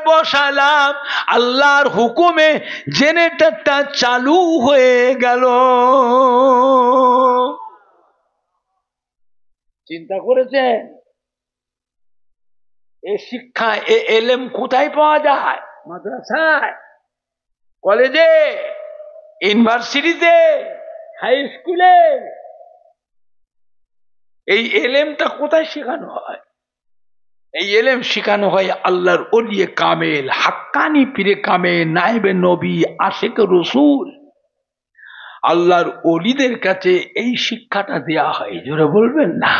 [SPEAKER 1] বসালাম, আল্লাহর হুকুমে জেনারেটরটা চালু হয়ে গেল। চিন্তা করেছেন এ শিক্ষা, এ এলেম কোথায় পাওয়া যায়? মাদ্রাসায়, কলেজে, ইউনিভার্সিটিতে, হাই স্কুলে। এই এলেমটা কোথায় শেখানো হয়? এই এলেম শেখানো হয় আল্লাহর ওলিয়ে কামেল, হাক্কানি পীরে কামেল, নায়েবে নবী, আশিক রসুল, আল্লাহর ওলিদের কাছে এই শিক্ষাটা দেয়া হয়। জোরে বলবেন না?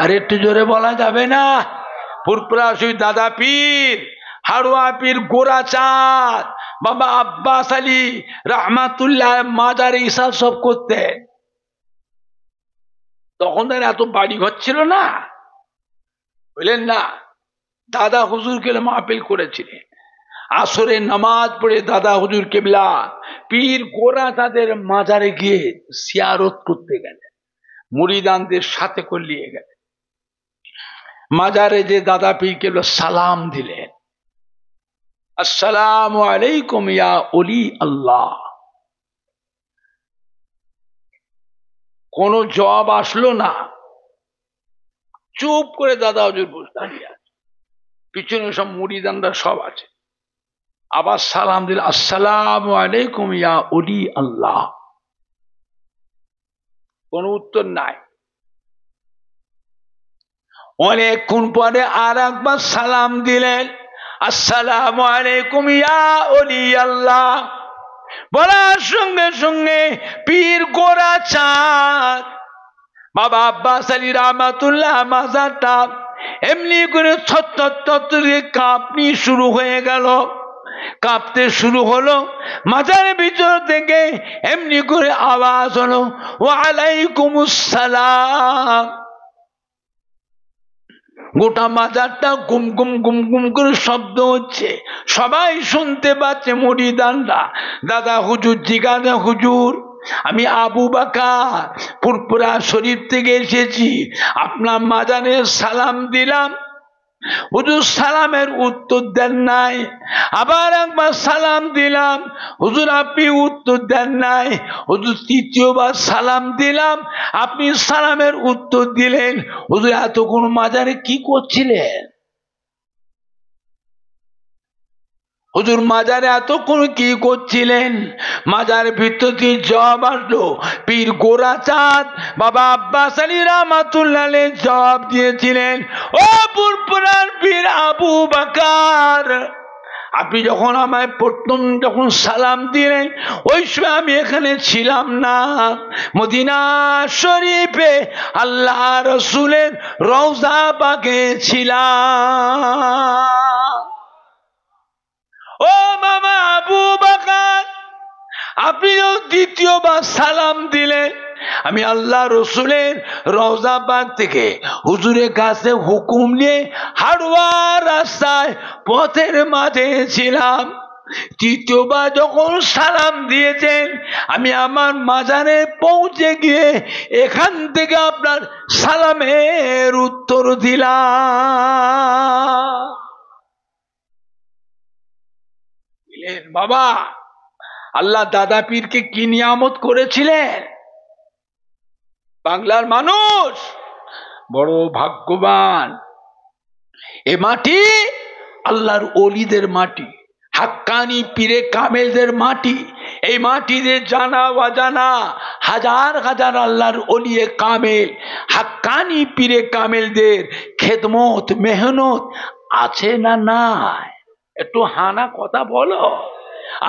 [SPEAKER 1] আর একটু জোরে বলা যাবে না? ফুরফুরা দাদা পীর, হাড়ুয়া পীর গোরাচাঁদ, বাবা আব্বাস আলী রহমাতুল্লাহ মাজারে ইসা সব করতেন। তখন তার এত বাড়ি ঘর ছিল না, বুঝলেন না? দাদা হুজুর কে মাহফিল করেছিলেন, আসরের নামাজ পড়ে দাদা হুজুর কেবলা পীর গোরা তাদের মাজারে গিয়ে জিয়ারত করতে গেলেন, মুরিদানদের সাথে করে নিয়ে গেলেন। মাজারে যে দাদা পীর কেবলা সালাম দিলেন, আসসালামু আলাইকুম ইয়া ওলি আল্লাহ। কোনো জবাব আসলো না, চুপ করে দাদা হুজুর দাঁড়িয়ে আছে, পিছনে সব মুরিদানরা সব আছে। আবার সালাম দিল, আসসালামু আলাইকুম ইয়া ওলি আল্লাহ। কোন উত্তর নাই। অনেকক্ষণ পরে আর একবার সালাম দিলেন, আসসালামু আলাইকুম ইয়া ওলি আল্লাহ। বলার সঙ্গে সঙ্গে পীর গোরা চাঁদ বাবা আব্বাস আলী রহমাতুল্লাহ মাজারটা এমনি করে থর কাঁপনি শুরু হয়ে গেল, কাঁপতে শুরু হলো। মাজারের ভিতর থেকে এমনি করে আওয়াজ হলো, ওয়ালাইকুমুস সালাম। গোটা মাজারটা গুম গুম গুম গুম করে শব্দ হচ্ছে, সবাই শুনতে পাচ্ছে। মুরিদানরা দাদা হুজুর জিজ্ঞাসা, হুজুর আমি আবু বাকার ফুরফুরা শরীফ থেকে এসেছি, আপনার মাজারে সালাম দিলাম, হুজুর সালামের উত্তর দেন নাই। আবার একবার সালাম দিলাম, হুজুর আপনি উত্তর দেন নাই। হুজুর তৃতীয়বার সালাম দিলাম, আপনি সালামের উত্তর দিলেন। হুজুর এতক্ষণ মাজারে কি করছিলেন? হুজুর মাজারে এতক্ষণ কি করছিলেন? মাজার ভিতর থেকে জবাব আসলো, পীর গোরা চাঁদ বাবা আব্বাস আলী রহমাতুল্লাহ জবাব দিয়েছিলেন, ও ফুরফুরার পীর আবু বাকার, আপনি যখন আমায় প্রথম যখন সালাম দিলেন ওই সময় আমি এখানে ছিলাম না, মদিনা শরীফে আল্লাহ রসুলের রওজা পাকে ছিলাম। ও মামা আবু বাকার, আপনি যখন দ্বিতীয়বার সালাম দিলেন আমি আল্লাহ রসুলের রওজা পাক থেকে হুজুরের কাছে হুকুম নিয়ে হাড়ুয়া রাস্তায় পথের মাঝে ছিলাম। তৃতীয়বার যখন সালাম দিয়েছেন আমি আমার মাজারে পৌঁছে গিয়ে এখান থেকে আপনার সালামের উত্তর দিলাম। বাবা আল্লাহ দাদা পীরকে কি নিয়ামত করেছিলেন? বাংলার মানুষ বড় ভাগ্যবান। এ মাটি আল্লাহর ওলিদের মাটি, হাক্কানি পীরে কামেলদের মাটি। এই মাটিতে জানা অজানা হাজার হাজার আল্লাহর ওলিয়ে কামেল হাক্কানি পীরে কামেলদের খেদমত মেহনত আছে না নাই? একটু হানা কথা বলো।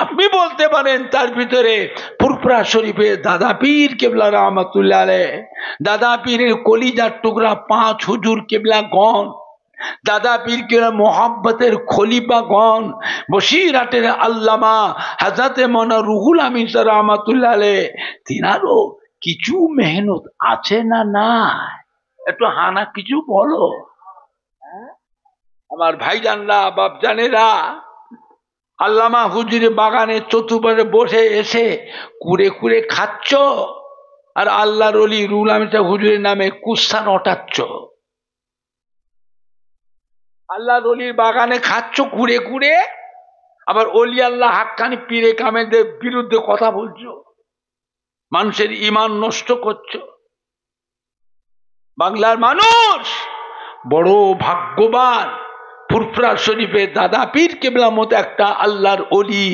[SPEAKER 1] আপনি বলতে পারেন তার ভিতরে ফুরফুরা শরীফে দাদা পীর কেবলা রহমাতুল্লাহ আলাইহ, দাদা পীরের কলিজার টুকরা 5 হুজুর কেবলা গণ, দাদা পীর কেবলা মোহাব্বতের খলিফা গণ, বসিরহাটের আল্লামা হযরত মাওলানা রুহুল আমিন রহমাতুল্লাহ আলাইহ, তিনারও কিছু মেহনত আছে না নাই? একটু হানা কিছু বলো। আমার ভাইজানরা বাপজানেরা, আল্লামা হুজুরের বাগানে চতুর্পাশে বসে এসে কুড়ে কুড়ে খাচ্ছ আর আল্লাহর ওলি রুহুল আমিন হুজুরের নামে কুস্সান ওঠাচ্ছ। আল্লাহর ওলির বাগানে খাচ্ছ কুড়ে কুড়ে, আবার ওলি আল্লাহ হাক্কানি পীরে কামেলদের বিরুদ্ধে কথা বলছো, মানুষের ঈমান নষ্ট করছো। বাংলার মানুষ বড় ভাগ্যবান। ফুরফুরা শরীফে দাদা পীর কেবলার মতো একটা আল্লাহর ওলি,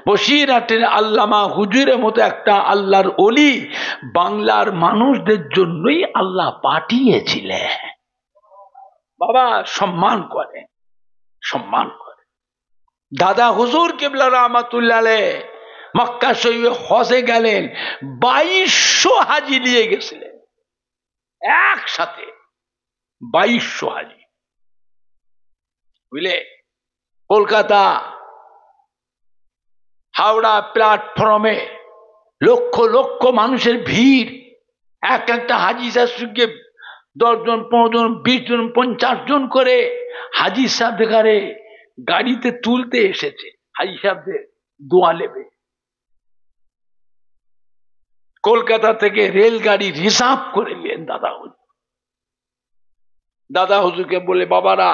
[SPEAKER 1] বসিরহাটের আল্লামা হুজুরের মতো একটা আল্লাহর ওলি বাংলার মানুষদের জন্যই আল্লাহ পাঠিয়েছিলেন। বাবা সম্মান করে, সম্মান করে। দাদা হুজুর কেবলা রহমাতুল্লাহ আলাইহ মক্কা শরীফে হজে গেলেন, 2200 হাজি নিয়ে গেছিলেন একসাথে, 2200 হাজি। বুঝলে, কলকাতা হাওড়া প্ল্যাটফর্মে লক্ষ লক্ষ মানুষের ভিড়। এক একটা হাজি সাহেবকে 10 জন 15 জন 20 জন 50 জন করে হাজি সাহেব দেখারে গাড়িতে তুলতে এসেছে হাজি সাহেবদের দোয়া নেবে। কলকাতা থেকে রেলগাড়ি রিজার্ভ করে নিলেন দাদা হুজুর। দাদা হুজুরকে বলে, বাবারা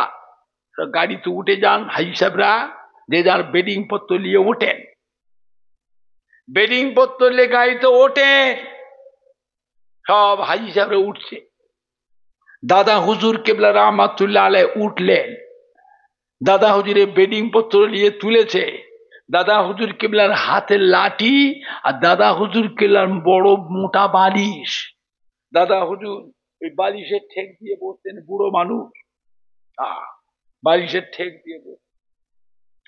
[SPEAKER 1] গাড়িতে উঠে যান, হাজি সাহেবরা যে যার বেডিং পত্র নিয়ে ওঠেন। বেডিং পত্র নিয়ে গাড়িতে ওঠে, সব হাজি সাহেবরা উঠছে। দাদা হুজুর কেবলা রহমাতুল্লাহ আলাইহি উঠলেন। দাদা হুজুরের বেডিং পত্র নিয়ে তুলেছে। দাদা হুজুর কেবলার হাতের লাঠি আর দাদা হুজুর কেবলার বড় মোটা বালিশ। দাদা হুজুর ওই বালিশের ঠেক দিয়ে বসতেন, বুড়ো মানুষ, বালিশের ঠেক দিয়ে বসতেন।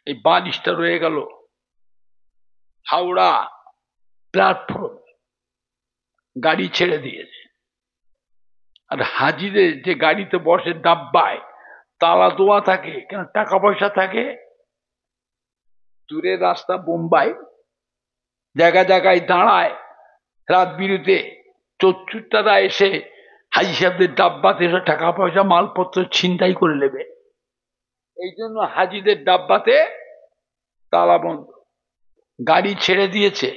[SPEAKER 1] এই বালিশটা রয়ে গেল হাওড়া প্ল্যাটফর্ম। গাড়ি ছেড়ে দিয়েছে। আর হাজিদের যে গাড়িতে বসে ডাব্বায় তালা দেওয়া থাকে, কেন টাকা পয়সা থাকে। দূরের রাস্তা বোম্বাই, জায়গা জায়গায় দাঁড়ায় রাত বিরুতে চোরচুট্টারা এসে হাজি সাহেবদের ডাব্বাতে এসে টাকা পয়সা মালপত্র ছিনতাই করে নেবে। এই জন্য হাজিদের ডাব্বাতে তালা বন্ধ। গাড়ি ছেড়ে দিয়েছে।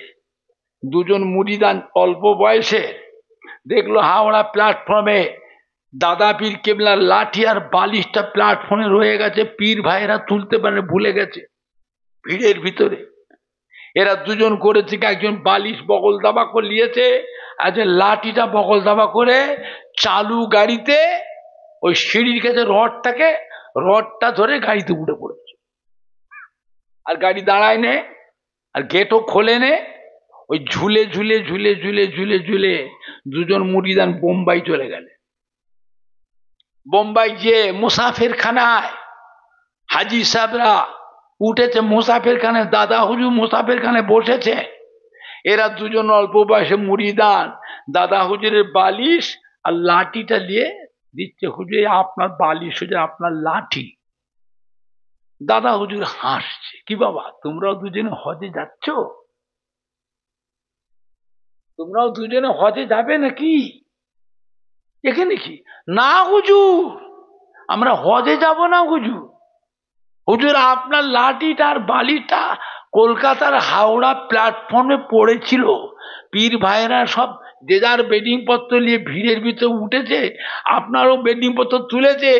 [SPEAKER 1] দুজন মুরিদান অল্প বয়সে দেখলো হাওড়া প্ল্যাটফর্মে দাদা পীর কেবলার লাঠি আর বালিশটা প্ল্যাটফর্মে রয়ে গেছে। পীর ভাইয়েরা তুলতে পারে, ভুলে গেছে ভিড়ের ভিতরে। এরা দুজন করেছে, একজন বালিশ বগল দাবা করে নিয়েছে, আর লাঠিটা বগল দাবা করে চালু গাড়িতে ওই সিঁড়ির কাছে রডটা ধরে গাড়িতে উঠে পড়েছে। আর গাড়ি দাঁড়ায় নে, আর গেটও খোলে নে। ওই ঝুলে ঝুলে ঝুলে ঝুলে ঝুলে ঝুলে দুজন মুরিদান বোম্বাই চলে গেলে। বোম্বাই যে মুসাফির খানায় হাজি সাহেবরা উঠেছে, মুসাফির খানে দাদা হুজুর মুসাফির খানে বসেছে। এরা দুজন অল্প বয়সে মুরিদান দাদা হুজুরের বালিশ আর লাঠিটা নিয়ে দিচ্ছে, হুজুর আপনার বালিশ, হুজুর আপনার লাঠি। দাদা হুজুর হাসছে, কি বাবা তোমরাও দুজনে হজে যাচ্ছ? তোমরাও দুজনে হজে যাবে নাকি? এখানে কি? না হুজুর, আমরা হজে যাব না হুজুর। হুজুর আপনার লাঠিটা আর বালিটা কলকাতার হাওড়া প্ল্যাটফর্মে পড়েছিল। পীর ভাইয়েরা সব যে যার বেডিং পত্র নিয়ে ভিড়ের ভিতরে উঠেছে, আপনারও বেডিং পত্র তুলেছে,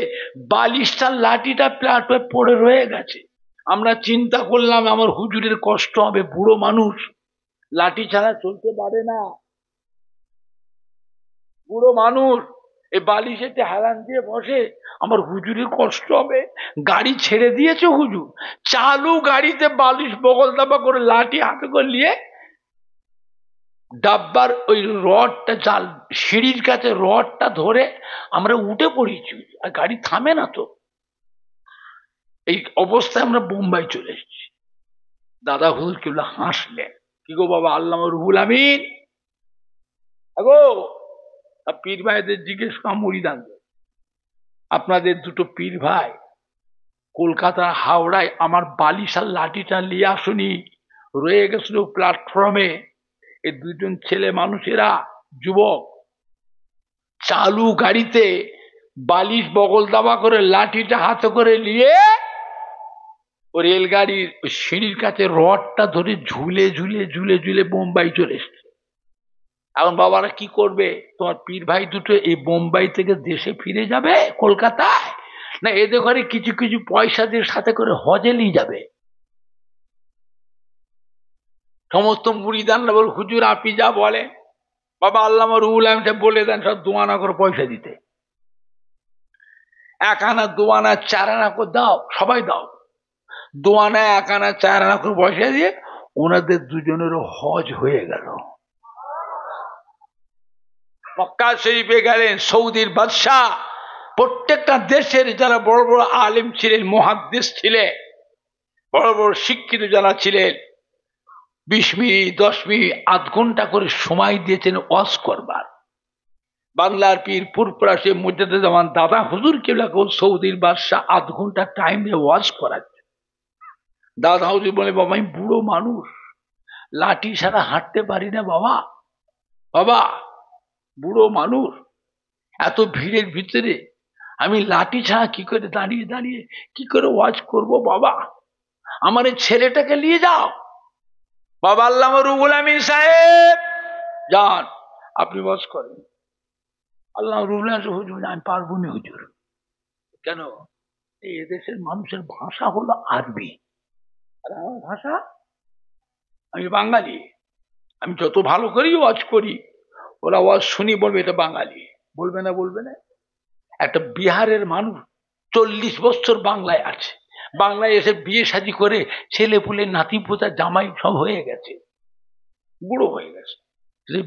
[SPEAKER 1] বালিশটার লাঠিটা প্ল্যাটফর্মে পড়ে রয়ে গেছে। আমরা চিন্তা করলাম আমার হুজুরের কষ্ট হবে, বুড়ো মানুষ লাঠি ছাড়া চলতে পারে না, বুড়ো মানুষ এই বালিশেতে হেলান দিয়ে বসে, আমার হুজুরের কষ্ট হবে। গাড়ি ছেড়ে দিয়েছে হুজুর, চালু গাড়িতে বালিশ বগল দাবা করে লাঠি হাতে করে নিয়ে ডাব্বার ওই রডটা চাল সিঁড়ির কাছে রডটা ধরে আমরা উঠে পড়েছি। আর গাড়ি থামে না তো। এই অবস্থায় আমরা বোম্বাই চলে এসেছি। দাদা হুজুর কেবল হাসলেন, কি গো বাবা আল্লামা রুহুল আমিন, আগো পীর ভাইদের জিজ্ঞেস করা মুরিদান, আপনাদের দুটো পীর ভাই কলকাতার হাওড়ায় আমার বালিশ আর লাঠিটা নিয়ে আসুনি, রয়ে গেছিল প্ল্যাটফর্মে। এই দুজন ছেলে মানুষেরা, যুবক, চালু গাড়িতে বালিশ বগল দাবা করে লাঠিটা হাতে করে নিয়ে ও রেলগাড়ির সিঁড়ির কাছে রডটা ধরে ঝুলে ঝুলে ঝুলে ঝুলে বোম্বাই চলে এসছে। এখন বাবারা কি করবে? তোমার পীর ভাই দুটো এই বোম্বাই থেকে দেশে ফিরে যাবে কলকাতায়, না এদের ঘরে কিছু কিছু পয়সা দিয়ে সাথে করে হজে নিয়ে যাবে? সমস্ত মুরিদানরা বল, হুজুর আপনি যা বলে। বাবা আল্লামা রুহুল আমিন সাহেব বলে দেন সব দোয়ানা করে পয়সা দিতে। 1 আনা 2 আনা 4 আনা করে দাও, সবাই দাও। 2 আনা 1 আনা 4 আনা করে পয়সা দিয়ে ওনাদের দুজনেরও হজ হয়ে গেল। মক্কা শরীফে গেলেন সৌদির বাদশাহ। প্রত্যেকটা দেশের যারা বড় বড় আলেম ছিলেন, মুহাদ্দিস ছিলেন, বড় বড় শিক্ষিত যারা ছিলেন, 20 মিনিট 10 মিনিট আধ ঘন্টা করে সময় দিয়েছেন ওয়াজ করবার। বাংলার পীর পুরপুরা সে মুজাদ্দেদ দাদা হুজুর কেবলাকে সৌদির বাদশাহ আধ ঘন্টা টাইম দিয়ে ওয়াজ করাচ্ছে। দাদা হুজুর বলে, বাবা আমি বুড়ো মানুষ, লাঠি ছাড়া হাঁটতে পারি না বাবা, বাবা বুড়ো মানুষ, এত ভিড়ের ভিতরে আমি লাঠি ছাড়া কি করে দাঁড়িয়ে দাঁড়িয়ে কি করে ওয়াজ করব বাবা? আমার এই ছেলেটাকে নিয়ে যাও। বাবা আল্লামা রুহুল আমিন সাহেব যান, আপনি ওয়াজ করেন। আল্লাহ রুহুল আমিন হুজুর আমি পারবো না হুজুর। কেন? এই দেশের মানুষের ভাষা হলো আরবি, আর আমার ভাষা, আমি বাঙালি। আমি যত ভালো করি ওয়াজ করি, ওরা ওয়াজ শুনি বলবে এটা বাঙালি। বলবে না? বলবে না? একটা বিহারের মানুষ 40 বছর বাংলায় আছে, বাংলায় এসে বিয়ে শাদী করে ছেলে পুলে নাতি পোতা জামাই সব হয়ে গেছে, বুড়ো হয়ে গেছে।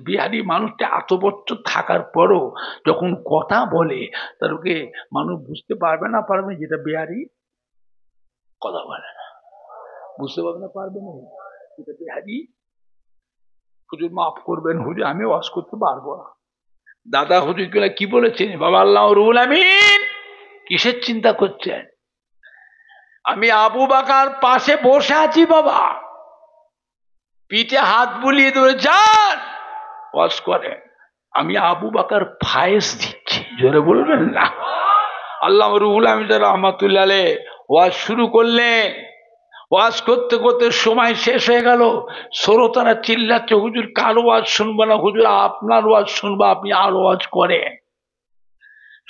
[SPEAKER 1] বিহারি মানুষটা এত বছর থাকার পরও যখন কথা বলে তাদেরকে মানুষ বুঝতে পারবে না, পারবে যেটা বিহারি কথা বলে না, বুঝতে পারবে না, পারবে না এটা বিহারি। হুজুর মাফ করবেন হুজুর, আমি ওয়াজ করতে পারবো না। দাদা হুজুর কি বলেছেন? বাবা আল্লাহ রুহুল আমিন কিসের চিন্তা করছেন? আমি আবু বাকার পাশে বসে আছি বাবা, পিঠে হাত বুলিয়ে ধরে যান ওয়াজ করে। আমি আবু বাকার ফায়েজ দিচ্ছি, জোরে বলবেন না? আল্লাহ রুহুল আমিন রহমাতুল্লাহ আলাইহি ওয়াজ শুরু করলেন। ওয়াজ করতে করতে সময় শেষ হয়ে গেল। শ্রোতারা চিল্লাচ্ছে, হুজুর কার ওয়াজ শুনবো না, হুজুর আপনার ওয়াজ শুনবো, আপনি আর ওয়াজ করেন।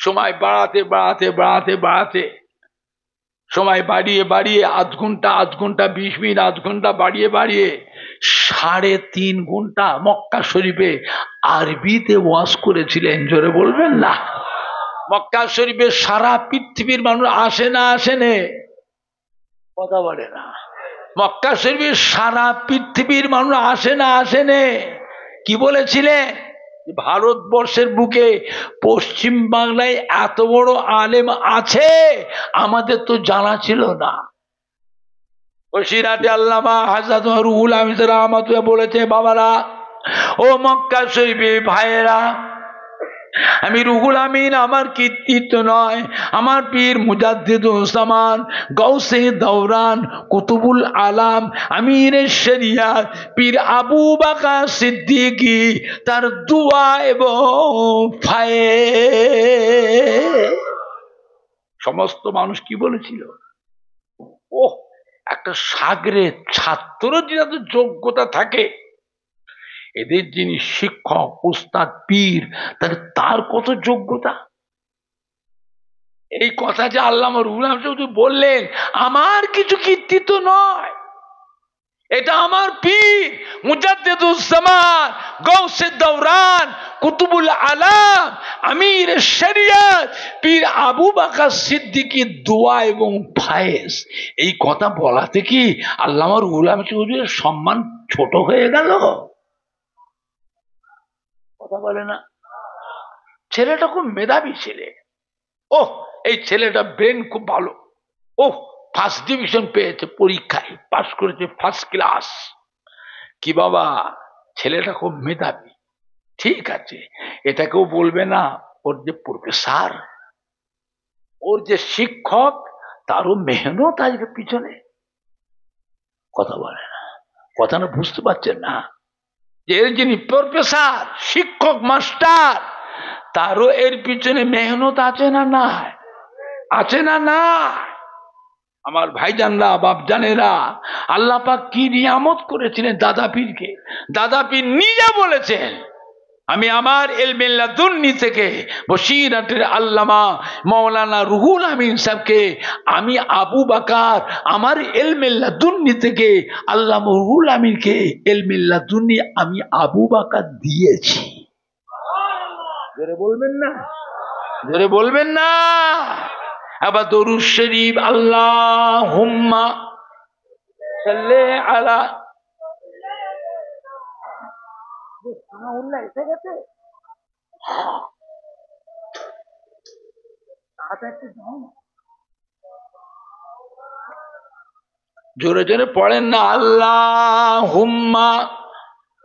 [SPEAKER 1] সময় বাড়াতে বাড়াতে বাড়াতে বাড়াতে সময় বাড়িয়ে বাড়িয়ে আধ ঘন্টা 20 মিনিট, আধ ঘন্টা বাড়িয়ে বাড়িয়ে 3.5 ঘন্টা মক্কা শরীফে আরবিতে ওয়াজ করেছিলেন, জোরে বলবেন না? মক্কা শরীফে সারা পৃথিবীর মানুষ আসে না, আসেনে? কথা বলে না। মক্কা শরীফে সারা পৃথিবীর মানুষ আসে না, আসেনে? কি বলেছিলেন? ভারতবর্ষের বুকে পশ্চিম বাংলায় এত বড় আলেম আছে আমাদের তো জানা ছিল না। বসিরহাটে আল্লামা হযরত রুহুল আমিন রহমাতুল্লাহ বলেছে, বাবারা ও মক্কা শরীফে ভাইয়েরা, আমি রুহুল আমিন আমার কীর্তিত্ব নয়, আমার পীর মুজাদ্দিদুল জামান গাউসে দৌরান কুতুবুল আলাম আমিরে শরিয়াত পীর আবু বকর সিদ্দিকী তার দোয়া এবং ফায়েজ। সমস্ত মানুষ কি বলেছিল? ওহ, একটা সাগরের ছাত্র যাদের যোগ্যতা থাকে, এদের যিনি শিক্ষক উস্তাদ পীর, তাহলে তার কত যোগ্যতা। এই কথা যে আল্লামা রুহুল আমিন বললেন, আমার কিছু কীর্তিত্ব নয়, এটা আমার পীর মুজাদ্দিদুল জামান গাউসে দৌরান কুতুবুল আলাম আমির শরিয়ত পীর আবু বকর সিদ্দিকীর দোয়া এবং ফায়েজ। এই কথা বলাতে কি আল্লামা রুহুল আমিন হুজুরের সম্মান ছোট হয়ে গেল? কথা বলে না। ছেলেটা খুব মেধাবী ছেলে। ওহ, এই ছেলেটা ব্রেন খুব ভালো। ওহ, ফার্স্ট ডিভিশন পেয়েছে, পরীক্ষায় পাস করেছে ফার্স্ট ক্লাস। কি বাবা, ছেলেটা খুব মেধাবী, ঠিক আছে। এটাকেও বলবে না ওর যে প্রফেসর, ওর যে শিক্ষক, তারও মেহনত আসবে পিছনে। কথা বলে না, কথা না বুঝতে পারছেন না? যে এর যিনি প্রফেসর, শিক্ষক, মাস্টার, তারও এর পিছনে মেহনত আছে না? না আছে না? না। আমার ভাইজানরা, বাপজানেরা, আল্লাহ পাক কি নিয়ামত করেছিলেন দাদা পীরকে। দাদা পীর নিজে বলেছেন, আমি আমার ইলমে লাদুন্নি থেকে বসিরহাটের আল্লামা মাওলানা রুহুল আমিন সাহেবকে আমি আবু বকর আমার ইলমে লাদুন্নি থেকে আল্লামা রুহুল আমিনকে ইলমে লাদুন্নি আমি আবু বকর দিয়েছি। জোরে বলবেন না? জোরে বলবেন না? আবার দরুদ শরীফ আল্লাহুম্মা সাল্লি আলা। এসে গেছে। জোরে জোরে পড়েন না, আল্লাহুম্মা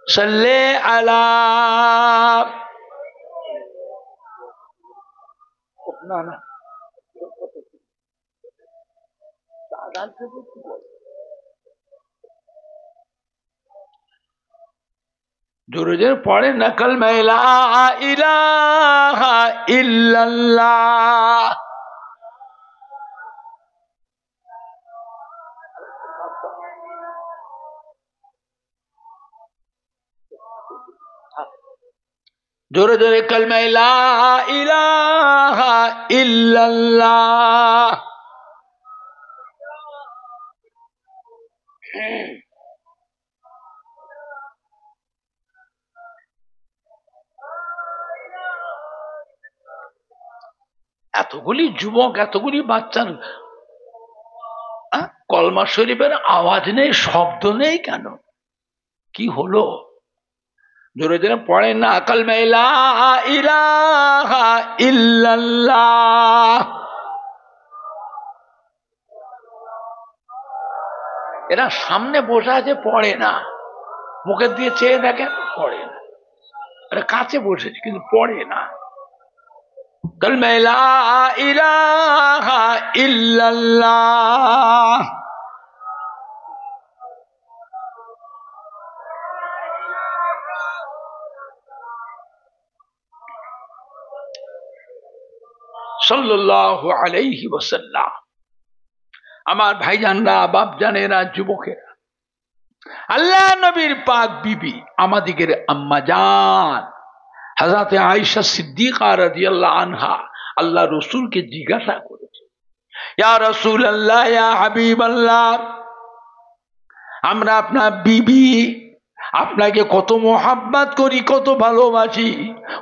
[SPEAKER 1] সাল্লি আলা। না না, জোরে জোরে পড়েন না, কালমা লা ইলাহা ইল্লাল্লাহ জোরে জোরে কালমা লা ইলাহা ইল্লাল্লাহ। এতগুলি যুবক, এতগুলি বাচ্চার কলমা শরীফের আওয়াজ নেই, শব্দ নেই কেন? কি হলো? জোরে জোরে পড়েন না কালমা লা ইলাহা ইল্লাল্লাহ। এরা সামনে বসে আছে, পড়ে না, মুখের দিয়ে চেয়ে দেখেন, পড়ে না। এরা কাছে বসেছে কিন্তু পড়ে না। কালমা লা ইলাহা ইল্লাল্লাহ। সাল্লাল্লাহু আলাইহি ওয়াসাল্লাম। আমার ভাইজানরা, বাপজানেরা, যুবকেরা, আল্লাহ নবীর পাক বিবি আমাদিগের আম্মা জান হযরত আয়েশা সিদ্দিকা রাদিয়াল্লাহু আনহা আল্লাহ রাসূলকে জিজ্ঞাসা করেছে, ইয়া রাসূলুল্লাহ, ইয়া হাবিবাল্লাহ, আমরা আপনার বিবি, আপনাকে কত মোহাব্বত করি, কত ভালোবাসি,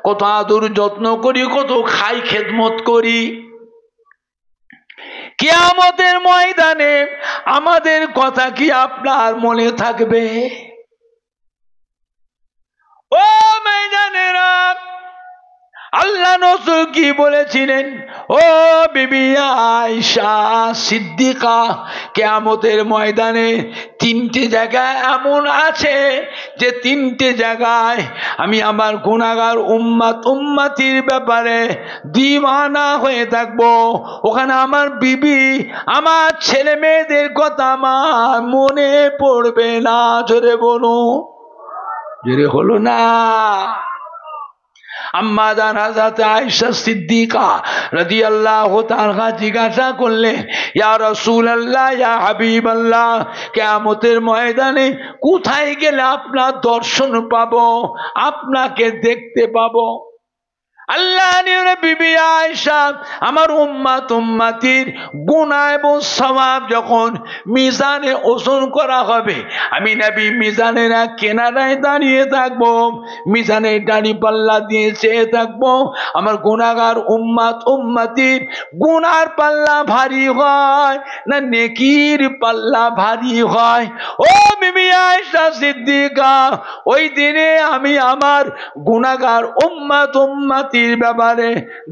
[SPEAKER 1] কত আদর যত্ন করি, কত খাই খেদমত করি। কিয়ামতের ময়দানে আমাদের কথা কি আপনার মনে থাকবে? ও ভাইজানেরা, আল্লাহ রাসূল কি বলেছিলেন? ও বিবি আয়েশা সিদ্দিকা, কিয়ামতের ময়দানে তিনটে জায়গা এমন আছে যে তিনটে জায়গায় আমি আমার গুনাহগার উম্মতির ব্যাপারে দিওয়ানা হয়ে থাকবো। ওখানে আমার বিবি, আমার ছেলে মেয়েদের কথা আমার মনে পড়বে না। জোরে বলো, জোরে হলো না? আম্মা জান হযরত আয়েশা সিদ্দিকা রাদিয়াল্লাহু তাআলা জিজ্ঞাসা করলেন, ইয়া রাসূলুল্লাহ, ইয়া হাবিবাল্লাহ, কিয়ামতের ময়দানে কোথায় গেলে আপনার দর্শন পাবো, আপনাকে দেখতে পাবো? আল্লাহ বিবি আয়েশা, আমার উম্মতির গুনাহ এবং সওয়াব যখন মিজানে ওজন করা হবে, আমি নবী মিজানের এক কিনারায় দাঁড়িয়ে থাকবো, মিজানের ডানি পাল্লা দিয়ে চেয়ে থাকবো। আমার গুনাহগার উম্মতির গুনার পাল্লা ভারী হয় না নেকির পাল্লা ভারী হয়? ও বিবি আয়েশা সিদ্দিকা, ওই দিনে আমি আমার গুনাহগার উম্মতির ব্যাপারে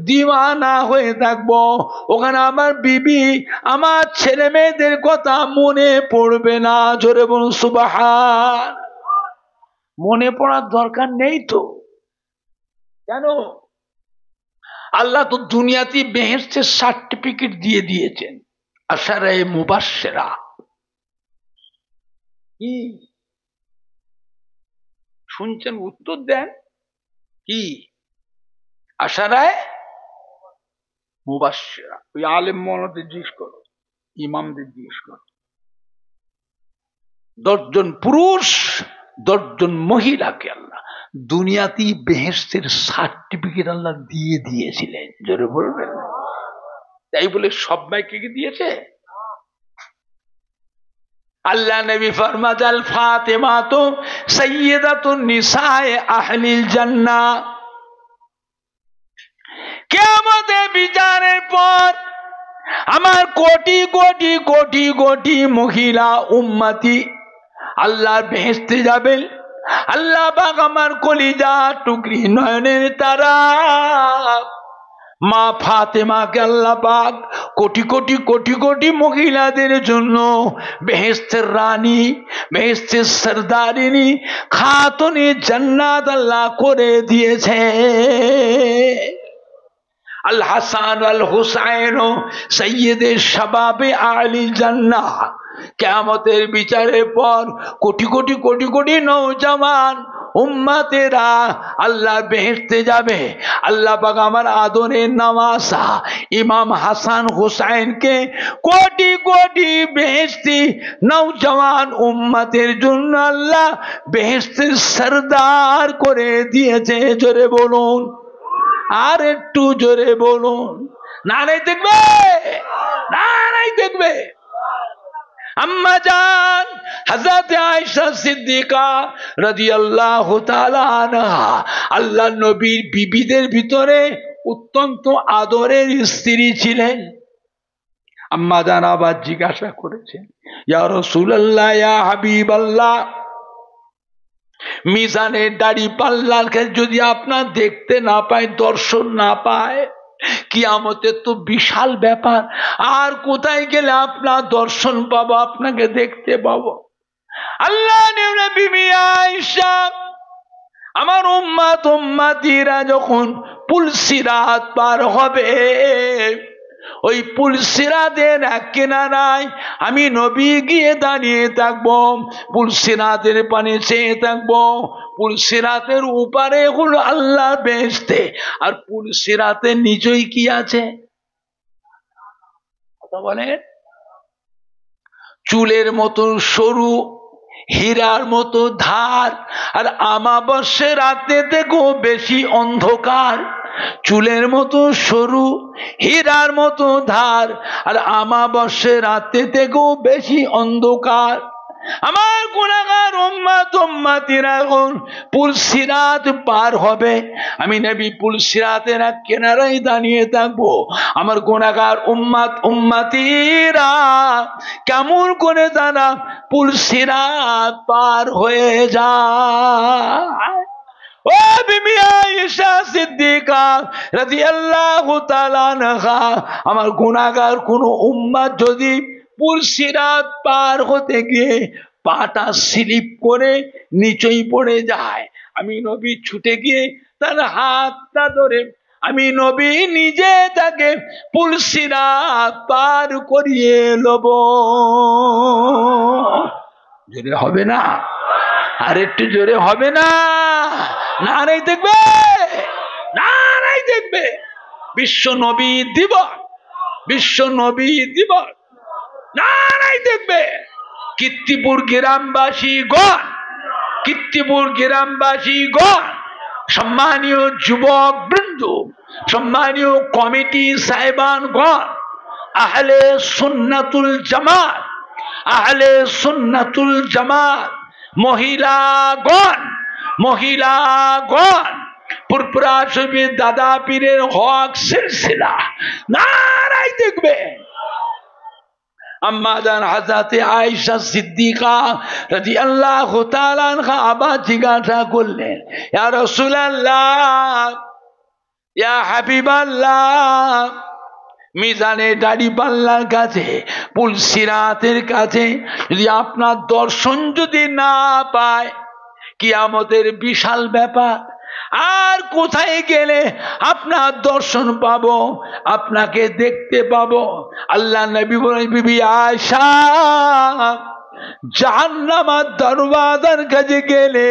[SPEAKER 1] দিওয়ানা হয়ে থাকবো। ওখানে আমার বিবি, আমার ছেলে মেয়েদের কথা মনে পড়বে না। জোরে বলুন সুবহান। মনে পড়ার দরকার নেই তো। কেন? আল্লাহ তো দুনিয়াতে বেহেশতের সার্টিফিকেট দিয়ে দিয়েছেন, আশারায়ে মুবাশশিরা। কি শুনছেন? উত্তর দেন। কি আশারায়ে মুবাশশিরা? ওই আলেম মৌলানাদের জিজ্ঞেস করো, ইমামদের জিজ্ঞেস করো। 10 জন পুরুষ, 10 জন মহিলাকে আল্লাহ দুনিয়াতেই বেহেশতের সার্টিফিকেট আল্লাহ দিয়ে দিয়েছিলেন। জোরে বলবেন। তাই বলে সবাইকে দিয়েছে? আল্লাহ নবী ফরমাত, আল ফাতিমা তো সাইয়্যিদাতুন নিসায়ে আহলিল জান্নাহ। কিয়ামতের বিচারের পর আমার কোটি কোটি কোটি কোটি মহিলা উম্মতি আল্লাহর বেহেশতে যাবেন। আল্লাহ পাক আমার কলিজা টুকরি নয়নের তারা মা ফাতেমাকে আল্লাহ পাক কোটি কোটি কোটি কোটি মহিলাদের জন্য বেহেশতের রানী, বেহেশতের সরদারিনী, খাতুনে জান্নাত আল্লাহ করে দিয়েছে। আল হাসান আল হুসাইন সৈয়দে শাবাবে আহলি জান্নাহ। কিয়ামতের বিচারের পর কোটি কোটি কোটি কোটি নওজওয়ান উম্মতেরা আল্লাহ বেহেশতে যাবে। আল্লাহ পাক আমার আদরের নওয়াসা ইমাম হাসান হুসাইনকে কোটি কোটি বেহেশতি নওজওয়ান উম্মতের জন্য আল্লাহ বেহেশতের সরদার করে দিয়েছে। জোরে বলুন, আর একটু জোরে বলুন। নারাই দেখবে, নারাই দেখবে। আম্মা জান হযরত আয়েশা সিদ্দিকা রাদিয়াল্লাহু তাআলা আনহা আল্লাহর নবীর বিবিদের ভিতরে অত্যন্ত আদরের স্ত্রী ছিলেন। আম্মা জান আবার জিজ্ঞাসা করেছেন, ইয়া রাসূলুল্লাহ, ইয়া হাবিবাল্লাহ, মিজানের দাড়ি পাল্লাকে যদি আপনার দেখতে না পায়, দর্শন না পায়, কিয়ামতের তো বিশাল ব্যাপার, আর কোথায় গেলে আপনার দর্শন পাবো, আপনাকে দেখতে পাবো? আল্লাহ বিবি আয়েশা আমার উম্মত উম্মতিরা যখন পুলসিরাত পার হবে, ওই পুলসিরাতের এক কিনারায় আমি নবী গিয়ে দাঁড়িয়ে থাকবো, পুলসিরাতের পানি চেয়ে থাকবো। পুলসিরাতের উপরে হলো আল্লাহ বেহেশতে, আর পুলসিরাতের নিচেই কি আছে কথা বলেন? চুলের মতো সরু, হীরার মতো ধার, আর আমাবস্যা রাতে দেখো বেশি অন্ধকার। চুলের মতো সরু, হীরার মতো ধার, আর আমাবস্যা রাতে দেখো বেশি অন্ধকার। আমার গুনাহগার উম্মত উম্মতিরা এখন পুলসিরাত পার হবে, আমি নবী পুলসিরাতের এক কিনারায় দাঁড়িয়ে থাকবো। আমার গুনাহগার উম্মত উম্মতিরা কেমন করে তারা পুলসিরাত পার হয়ে যায়? ও বিবি আয়েশা সিদ্দিকা রাদিয়াল্লাহু তাআলা আনহা, আমার গুনাহগার কোন উম্মত যদি পুলসিরাত পার হতে গিয়ে পাটা স্লিপ করে নিচেই পড়ে যায়, আমি নবী ছুটে গিয়ে তার হাতটা ধরে আমি নবী নিজে তাকে পুলসিরাত পার করিয়ে লব। জোরে হবে না? আর একটু জোরে হবে না? নারাই দেখবে, নারাই দেখবে। বিশ্ব নবী দিবস, বিশ্ব নবী দিবস, নারাই দেখবে। কীর্তিপুর গ্রামবাসী গণ, কীর্তিপুর গ্রামবাসী গণ, সম্মানীয় যুবক বৃন্দ, সম্মানীয় কমিটি সাহেবান গণ, আহলে সুন্নাতুল জামাত, আহলে সুন্নাতুল জামাত, মহিলাগণ, মহিলাগণ, পুরপুরা শরীফের দাদা পীরের হক সিলসিলা, নারাই দেখবে। আম্মা জান হযরত আয়েশা সিদ্দিকা রাদিয়াল্লাহু তাআলা আনহা আবার জিজ্ঞাসা করলেন, ইয়া রাসূলুল্লাহ, ইয়া হাবিবাল্লাহ, মিজানের দাড়ি পাল্লার কাছে, পুলসিরাতের কাছে যদি আপনার দর্শন যদি না পায়, কিয়ামতের বিশাল ব্যাপার, আর কোথায় গেলে আপনার দর্শন পাবো, আপনাকে দেখতে পাবো? আল্লাহ নবী বলেন, বিবি আয়েশা, জাহান্নামের দরওয়াজার কাছে গেলে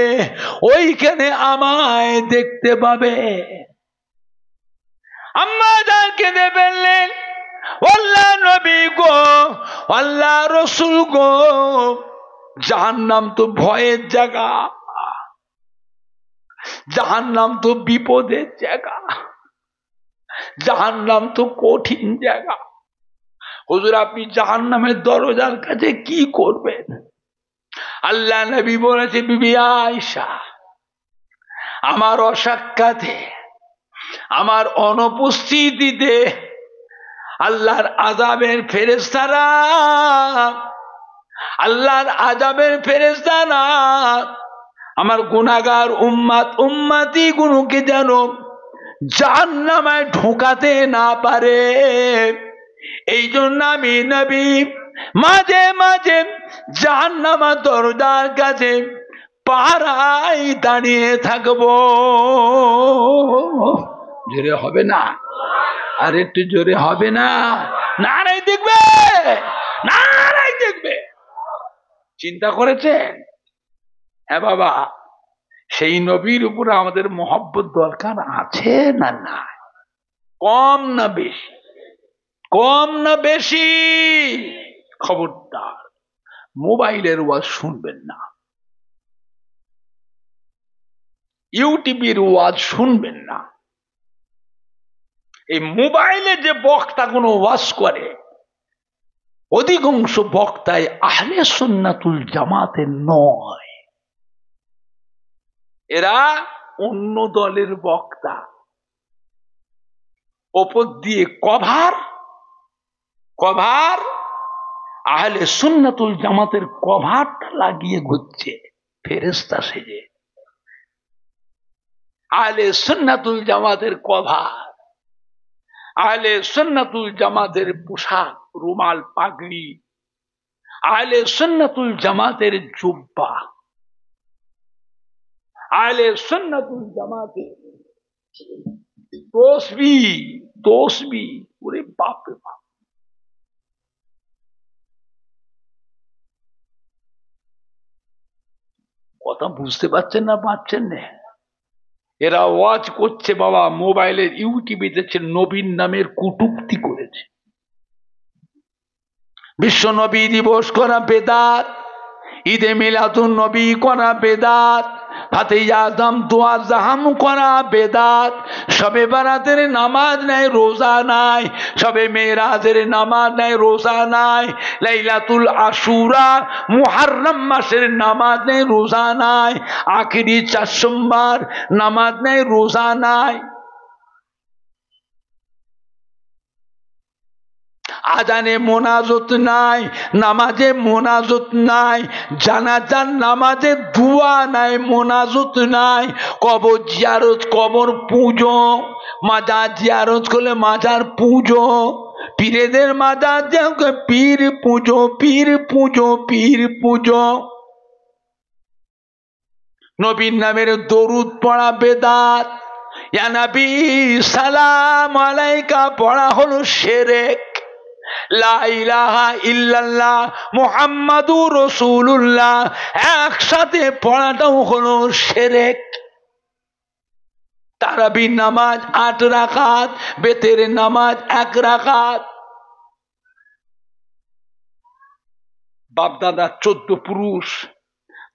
[SPEAKER 1] ওইখানে আমায় দেখতে পাবে। আম্মা জান কেঁদে ফেললেন, আল্লাহ নবী গো, আল্লাহ রসুল গো, জাহান্নাম তো ভয়ের জায়গা, জাহান্নাম তো বিপদের জায়গা, জাহান্নাম তো কঠিন জায়গা। হুজুর আপনি জাহান্নামের দরজার কাছে কি করবেন? আল্লাহ নবী বলেছে, বিবি আয়েশা, আমার অসাক্ষাতে, আমার অনুপস্থিতিতে আল্লাহর আযাবের ফেরেশতারা, আল্লাহর আযাবের ফেরেশতারা আমার গুনাহগার উম্মত উম্মতি গুলোকে যেন জাহান্নামে ঢোকাতে না পারে, এই জন্য আমি নবী মাঝে মাঝে জাহান্নামের দরজার কাছে পাহারায় দাঁড়িয়ে থাকবো। জোরে হবে না? আর একটু জোরে হবে না? নারাই দেখবে, নারাই দেখবে। চিন্তা করেছেন? হ্যাঁ বাবা, সেই নবীর উপরে আমাদের মহব্বত দরকার আছে না না? কম না বেশি? কম না বেশি? খবরদার মোবাইলের ওয়াজ শুনবেন না, ইউটিউবের ওয়াজ শুনবেন না। এই মোবাইলে যে বক্তাগুলো ওয়াজ করে, অধিকাংশ বক্তায় আহলে সুন্নাতুল জামাতের নয়, এরা অন্য দলের বক্তা। ওপর দিয়ে কভার কভার আহলে সুন্নাতুল জামাতের কভারটা লাগিয়ে ঘুরছে ফেরেশতা সেজে। আহলে সুন্নাতুল জামাতের কভার, আহলে সুন্নাতুল জামাতের পোশাক, রুমাল, পাগড়ি, আহলে সুন্নাতুল জামাতের জুব্বা, আহলে সুন্নাতুল জামাতের তসবিহ তসবিহ। ওরে বাপ রে বাপ! কথা বুঝতে পারছেন না? পারছেন না? এরা ওয়াজ করছে বাবা, মোবাইলের ইউটিউবে দেখছে নবীর নামের কটূক্তি করেছে। বিশ্ব নবী দিবস করা বেদাত, ঈদে মিলাদুন নবী করা বেদাত, ফাতিহা আযম দোয়া জাহাম করা বেদাত, শবে বারাতের নামাজ নাই, রোজা নাই, শবে মেরাজের নামাজ নাই, রোজা নাই, লাইলাতুল আশুরা মুহররম মাসের নামাজ নাই, রোজা নাই, আখিরি 4 সোমবার নামাজ নাই, রোজা নাই, আজানে মোনাজত নাই, নামাজে মোনাজত নাই, জানাজার নামাজে দুয়া নাই, মোনাজত নাই, কবর জিয়ারত কবর পুজো, মাজার জিয়ারত করলে মাজার পুজো, পীরেদের মাজার পীর পুজো, পীর পুজো, পীর পুজো। নবীর নামের দরুদ পড়া বেদাত, ইয়া নবী সালাম আলাইকা পড়া হলো শিরক, লা ইলাহা ইল্লাল্লাহ মুহাম্মাদুর রাসূলুল্লাহ একসাথে পড়াটাও হলো শিরক। তারাবির নামাজ 8 রাকাত, বেতের নামাজ 1 রাকাত। বাপদাদা 14 পুরুষ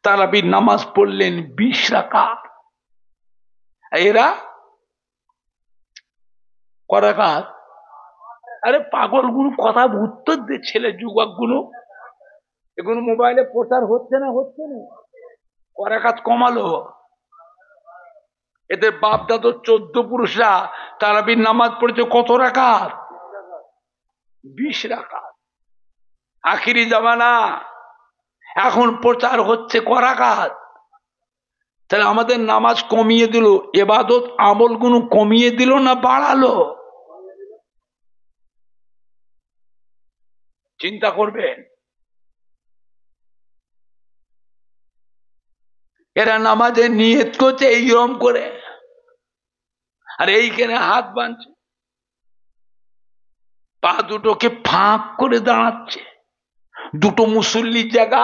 [SPEAKER 1] তারাবির নামাজ পড়লেন 20 রাকাত। এরা ক রাকাত? আরে পাগলগুলো কথা উত্তর দে, ছেলে যুবকগুলো, এগুলো মোবাইলে প্রচার হচ্ছে না? হচ্ছে না? ক রাকাত কমালো? এদের বাপ দাদু 14 পুরুষরা তারাবির নামাজ পড়েছে কত রাকাত? 20 রাকাত। আখিরি জামানা, এখন প্রচার হচ্ছে ক রাকাত? তাহলে আমাদের নামাজ কমিয়ে দিল, ইবাদত আমলগুলো কমিয়ে দিল না বাড়ালো? চিন্তা করবেন। এরা নামাজে নিয়ত করছে এইরকম করে, আর এইখানে হাত বাঁধছে, পা দুটোকে ফাঁক করে দাঁড়াচ্ছে, দুটো মুসল্লির জায়গা,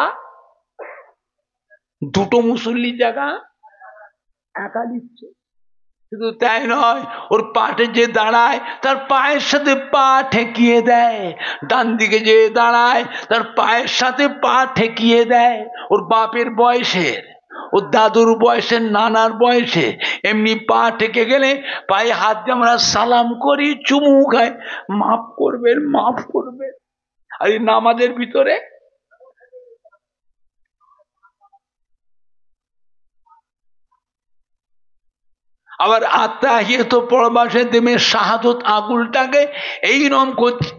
[SPEAKER 1] দুটো মুসল্লির জায়গা একা দিচ্ছে। শুধু তাই নয়, ওর পাটে যে দাঁড়ায় তার পায়ের সাথে পা ঠেকিয়ে দেয়, ডান দিকে যে দাঁড়ায় তার পায়ের সাথে পা ঠেকিয়ে দেয়। ওর বাপের বয়সের, ওর দাদুর বয়সের, নানার বয়সে এমনি পা ঠেকে গেলে পায়ে হাত দিয়ে আমরা সালাম করি, চুমু খাই, মাফ করবেন মাফ করবেন। আর এই নামাজের ভিতরে আবার আত্মাহিয়াত পড়বাসে দেমে শাহাদত আগুলটাকে এইরকম করছে।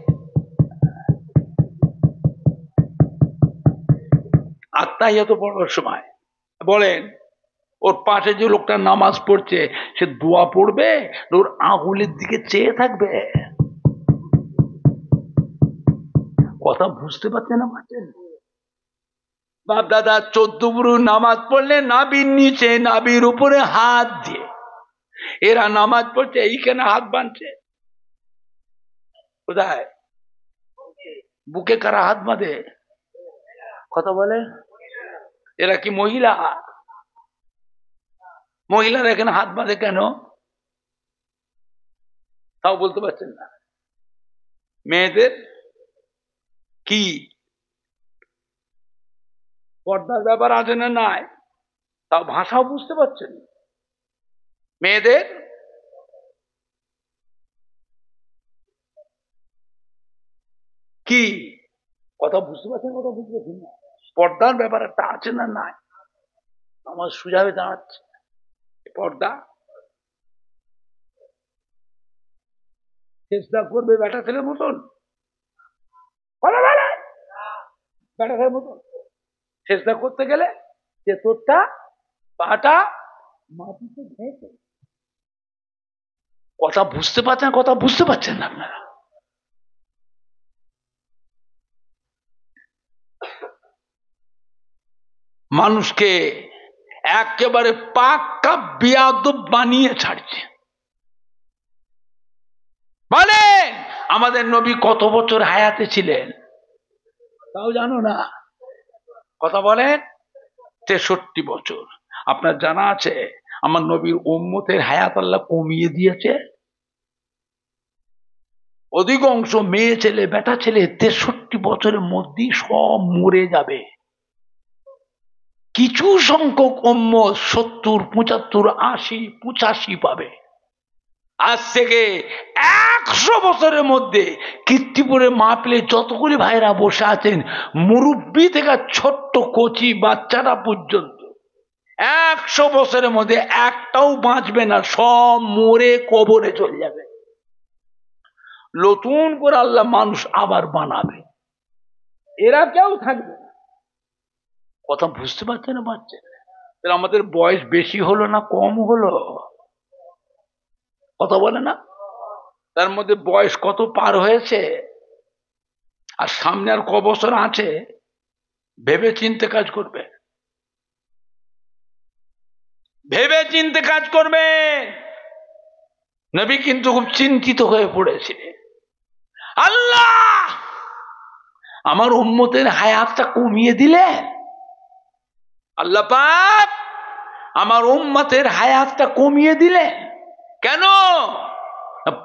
[SPEAKER 1] আত্মাহিয়াত পড়বার সময় বলেন, ওর পাশে যে লোকটা নামাজ পড়ছে সে দোয়া পড়বে, ওর আঙুলের দিকে চেয়ে থাকবে? কথা বুঝতে পারছেন না? পারছেন? বাপ দাদা 14 পুরুষ নামাজ পড়লে নাবির নিচে, নাবির উপরে হাত দিয়ে, এরা নামাজ পড়ছে এইখানে হাত বাঁধছে। কোথায়? বুকে কারা হাত বাঁধে? কথা বলে। এরা কি মহিলা? মহিলারা এখানে হাত বাঁধে কেন? তাও বলতে পারছেন না। মেয়েদের কি পর্দার ব্যাপার আছে না নাই? তাও ভাষাও বুঝতে পারছেন। মেয়েদের কি কথা বুঝতে পারছেন? কথা বুঝতে পারছেন না? পর্দার ব্যাপার একটা আছে না নাই? আমার সুজাবে দাঁড়াচ্ছে পর্দা। চেষ্টা করবে বেটা ছেলের মতন, বেটা ছেলের মতন চেষ্টা করতে গেলে যে তোরটা পাটা মাটিতে ঘেঁষে। কথা বুঝতে পারছেন? কথা বুঝতে পারছেন না আপনারা? মানুষকে একেবারে পাক্কা বেয়াদব বানিয়ে ছাড়ছে। বলেন আমাদের নবী কত বছর হায়াতে ছিলেন? তাও জানো না? কথা বলেন 63 বছর। আপনার জানা আছে আমার নবীর উম্মতের হায়াত আল্লাহ কমিয়ে দিয়েছে? অধিকাংশ মেয়ে ছেলে বেটা ছেলে 63 বছরের মধ্যেই সব মরে যাবে। কিছু সংখ্যক উম্মত 70, 75, 80, 85 পাবে। আজ থেকে 100 বছরের মধ্যে কীর্তিপুরে মাহফিলে যতগুলি ভাইরা বসে আছেন, মুরব্বী থেকে ছোট্ট কচি বাচ্চারা পর্যন্ত 100 বছরের মধ্যে একটাও বাঁচবে না, সব মরে কবরে চলে যাবে। নতুন করে আল্লাহ মানুষ আবার বানাবে, এরা কেউ থাকবে না। কথা বুঝতে পারছে না? পারছে? আমাদের বয়স বেশি হলো না কম হলো? কথা বলে না? তার মধ্যে বয়স কত পার হয়েছে, আর সামনে আর ক বছর আছে? ভেবে চিনতে কাজ করবে, ভেবে চিনতে কাজ করবে। নবী কিন্তু খুব চিন্তিত হয়ে পড়েছে। আল্লাহ আমার উম্মতের হায়াতটা কমিয়ে দিলেন। আল্লাহ পাক আমার উম্মতের হায়াতটা কমিয়ে দিলেন কেন?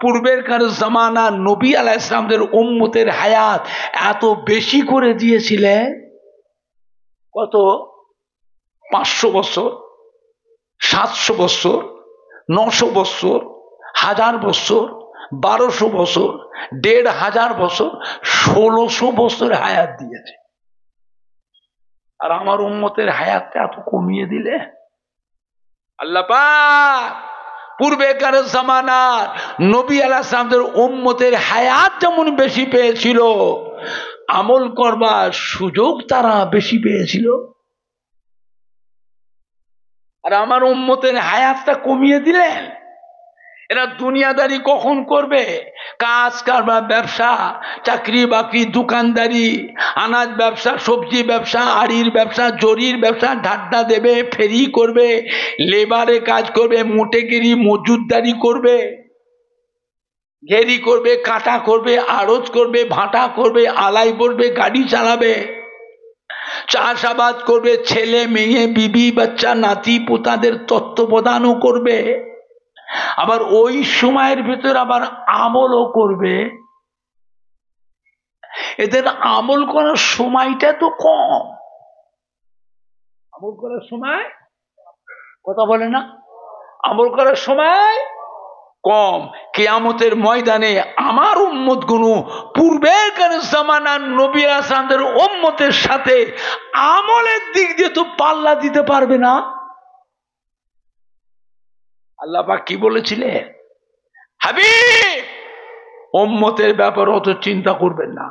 [SPEAKER 1] পূর্বেরকার জামানা নবী আলাইহিস সালামদের উম্মতের হায়াত এত বেশি করে দিয়েছিলেন। কত? 500 বছর, 700 বছর, 900 বছর, 1000 বছর, 1200 বছর, 1500 বছর, 1600 বছর হায়াত দিয়েছে। আর আমার উম্মতের হায়াতটা এত কমিয়ে দিলে। আল্লাহ পাক পূর্বেকার জামানার নবী আলাইহিস সালামদের উম্মতের হায়াত যেমন বেশি পেয়েছিল, আমল করবার সুযোগ তারা বেশি পেয়েছিল। আর আমার উম্মতের হায়াতটা কমিয়ে দিলেন। এরা দুনিয়াদারি কখন করবে? কাজ কারবার, ব্যবসা, চাকরি বাকরি, দোকানদারি, আনাজ ব্যবসা, সবজি ব্যবসা, আড়ির ব্যবসা, জরির ব্যবসা, ঢাড্ডা দেবে, ফেরি করবে, লেবারে কাজ করবে, মোটেগিরি মজুদদারি করবে, ঘেরি করবে, কাটা করবে, আড়ত করবে, ভাটা করবে, আলাই করবে, গাড়ি চালাবে, চাষাবাদ করবে, ছেলে মেয়ে বিবি বাচ্চা নাতি পোতাদের তত্ত্বাবধানও করবে, আবার ওই সময়ের ভিতর আবার আমলও করবে। এদের আমল করার সময়টা তো কম। আমল করার সময়, কথা বলে না, আমল করার সময় কম। কিয়ামতের ময়দানে আমার উম্মত গুলো পূর্বের জামানার নবী আলাইহিস সালামদের উম্মতের সাথে আমলের দিক দিয়ে তো পাল্লা দিতে পারবে না। আল্লাহ পাক কি বলেছিলেন? হাবিব উম্মতের ব্যাপারে অত চিন্তা করবেন না।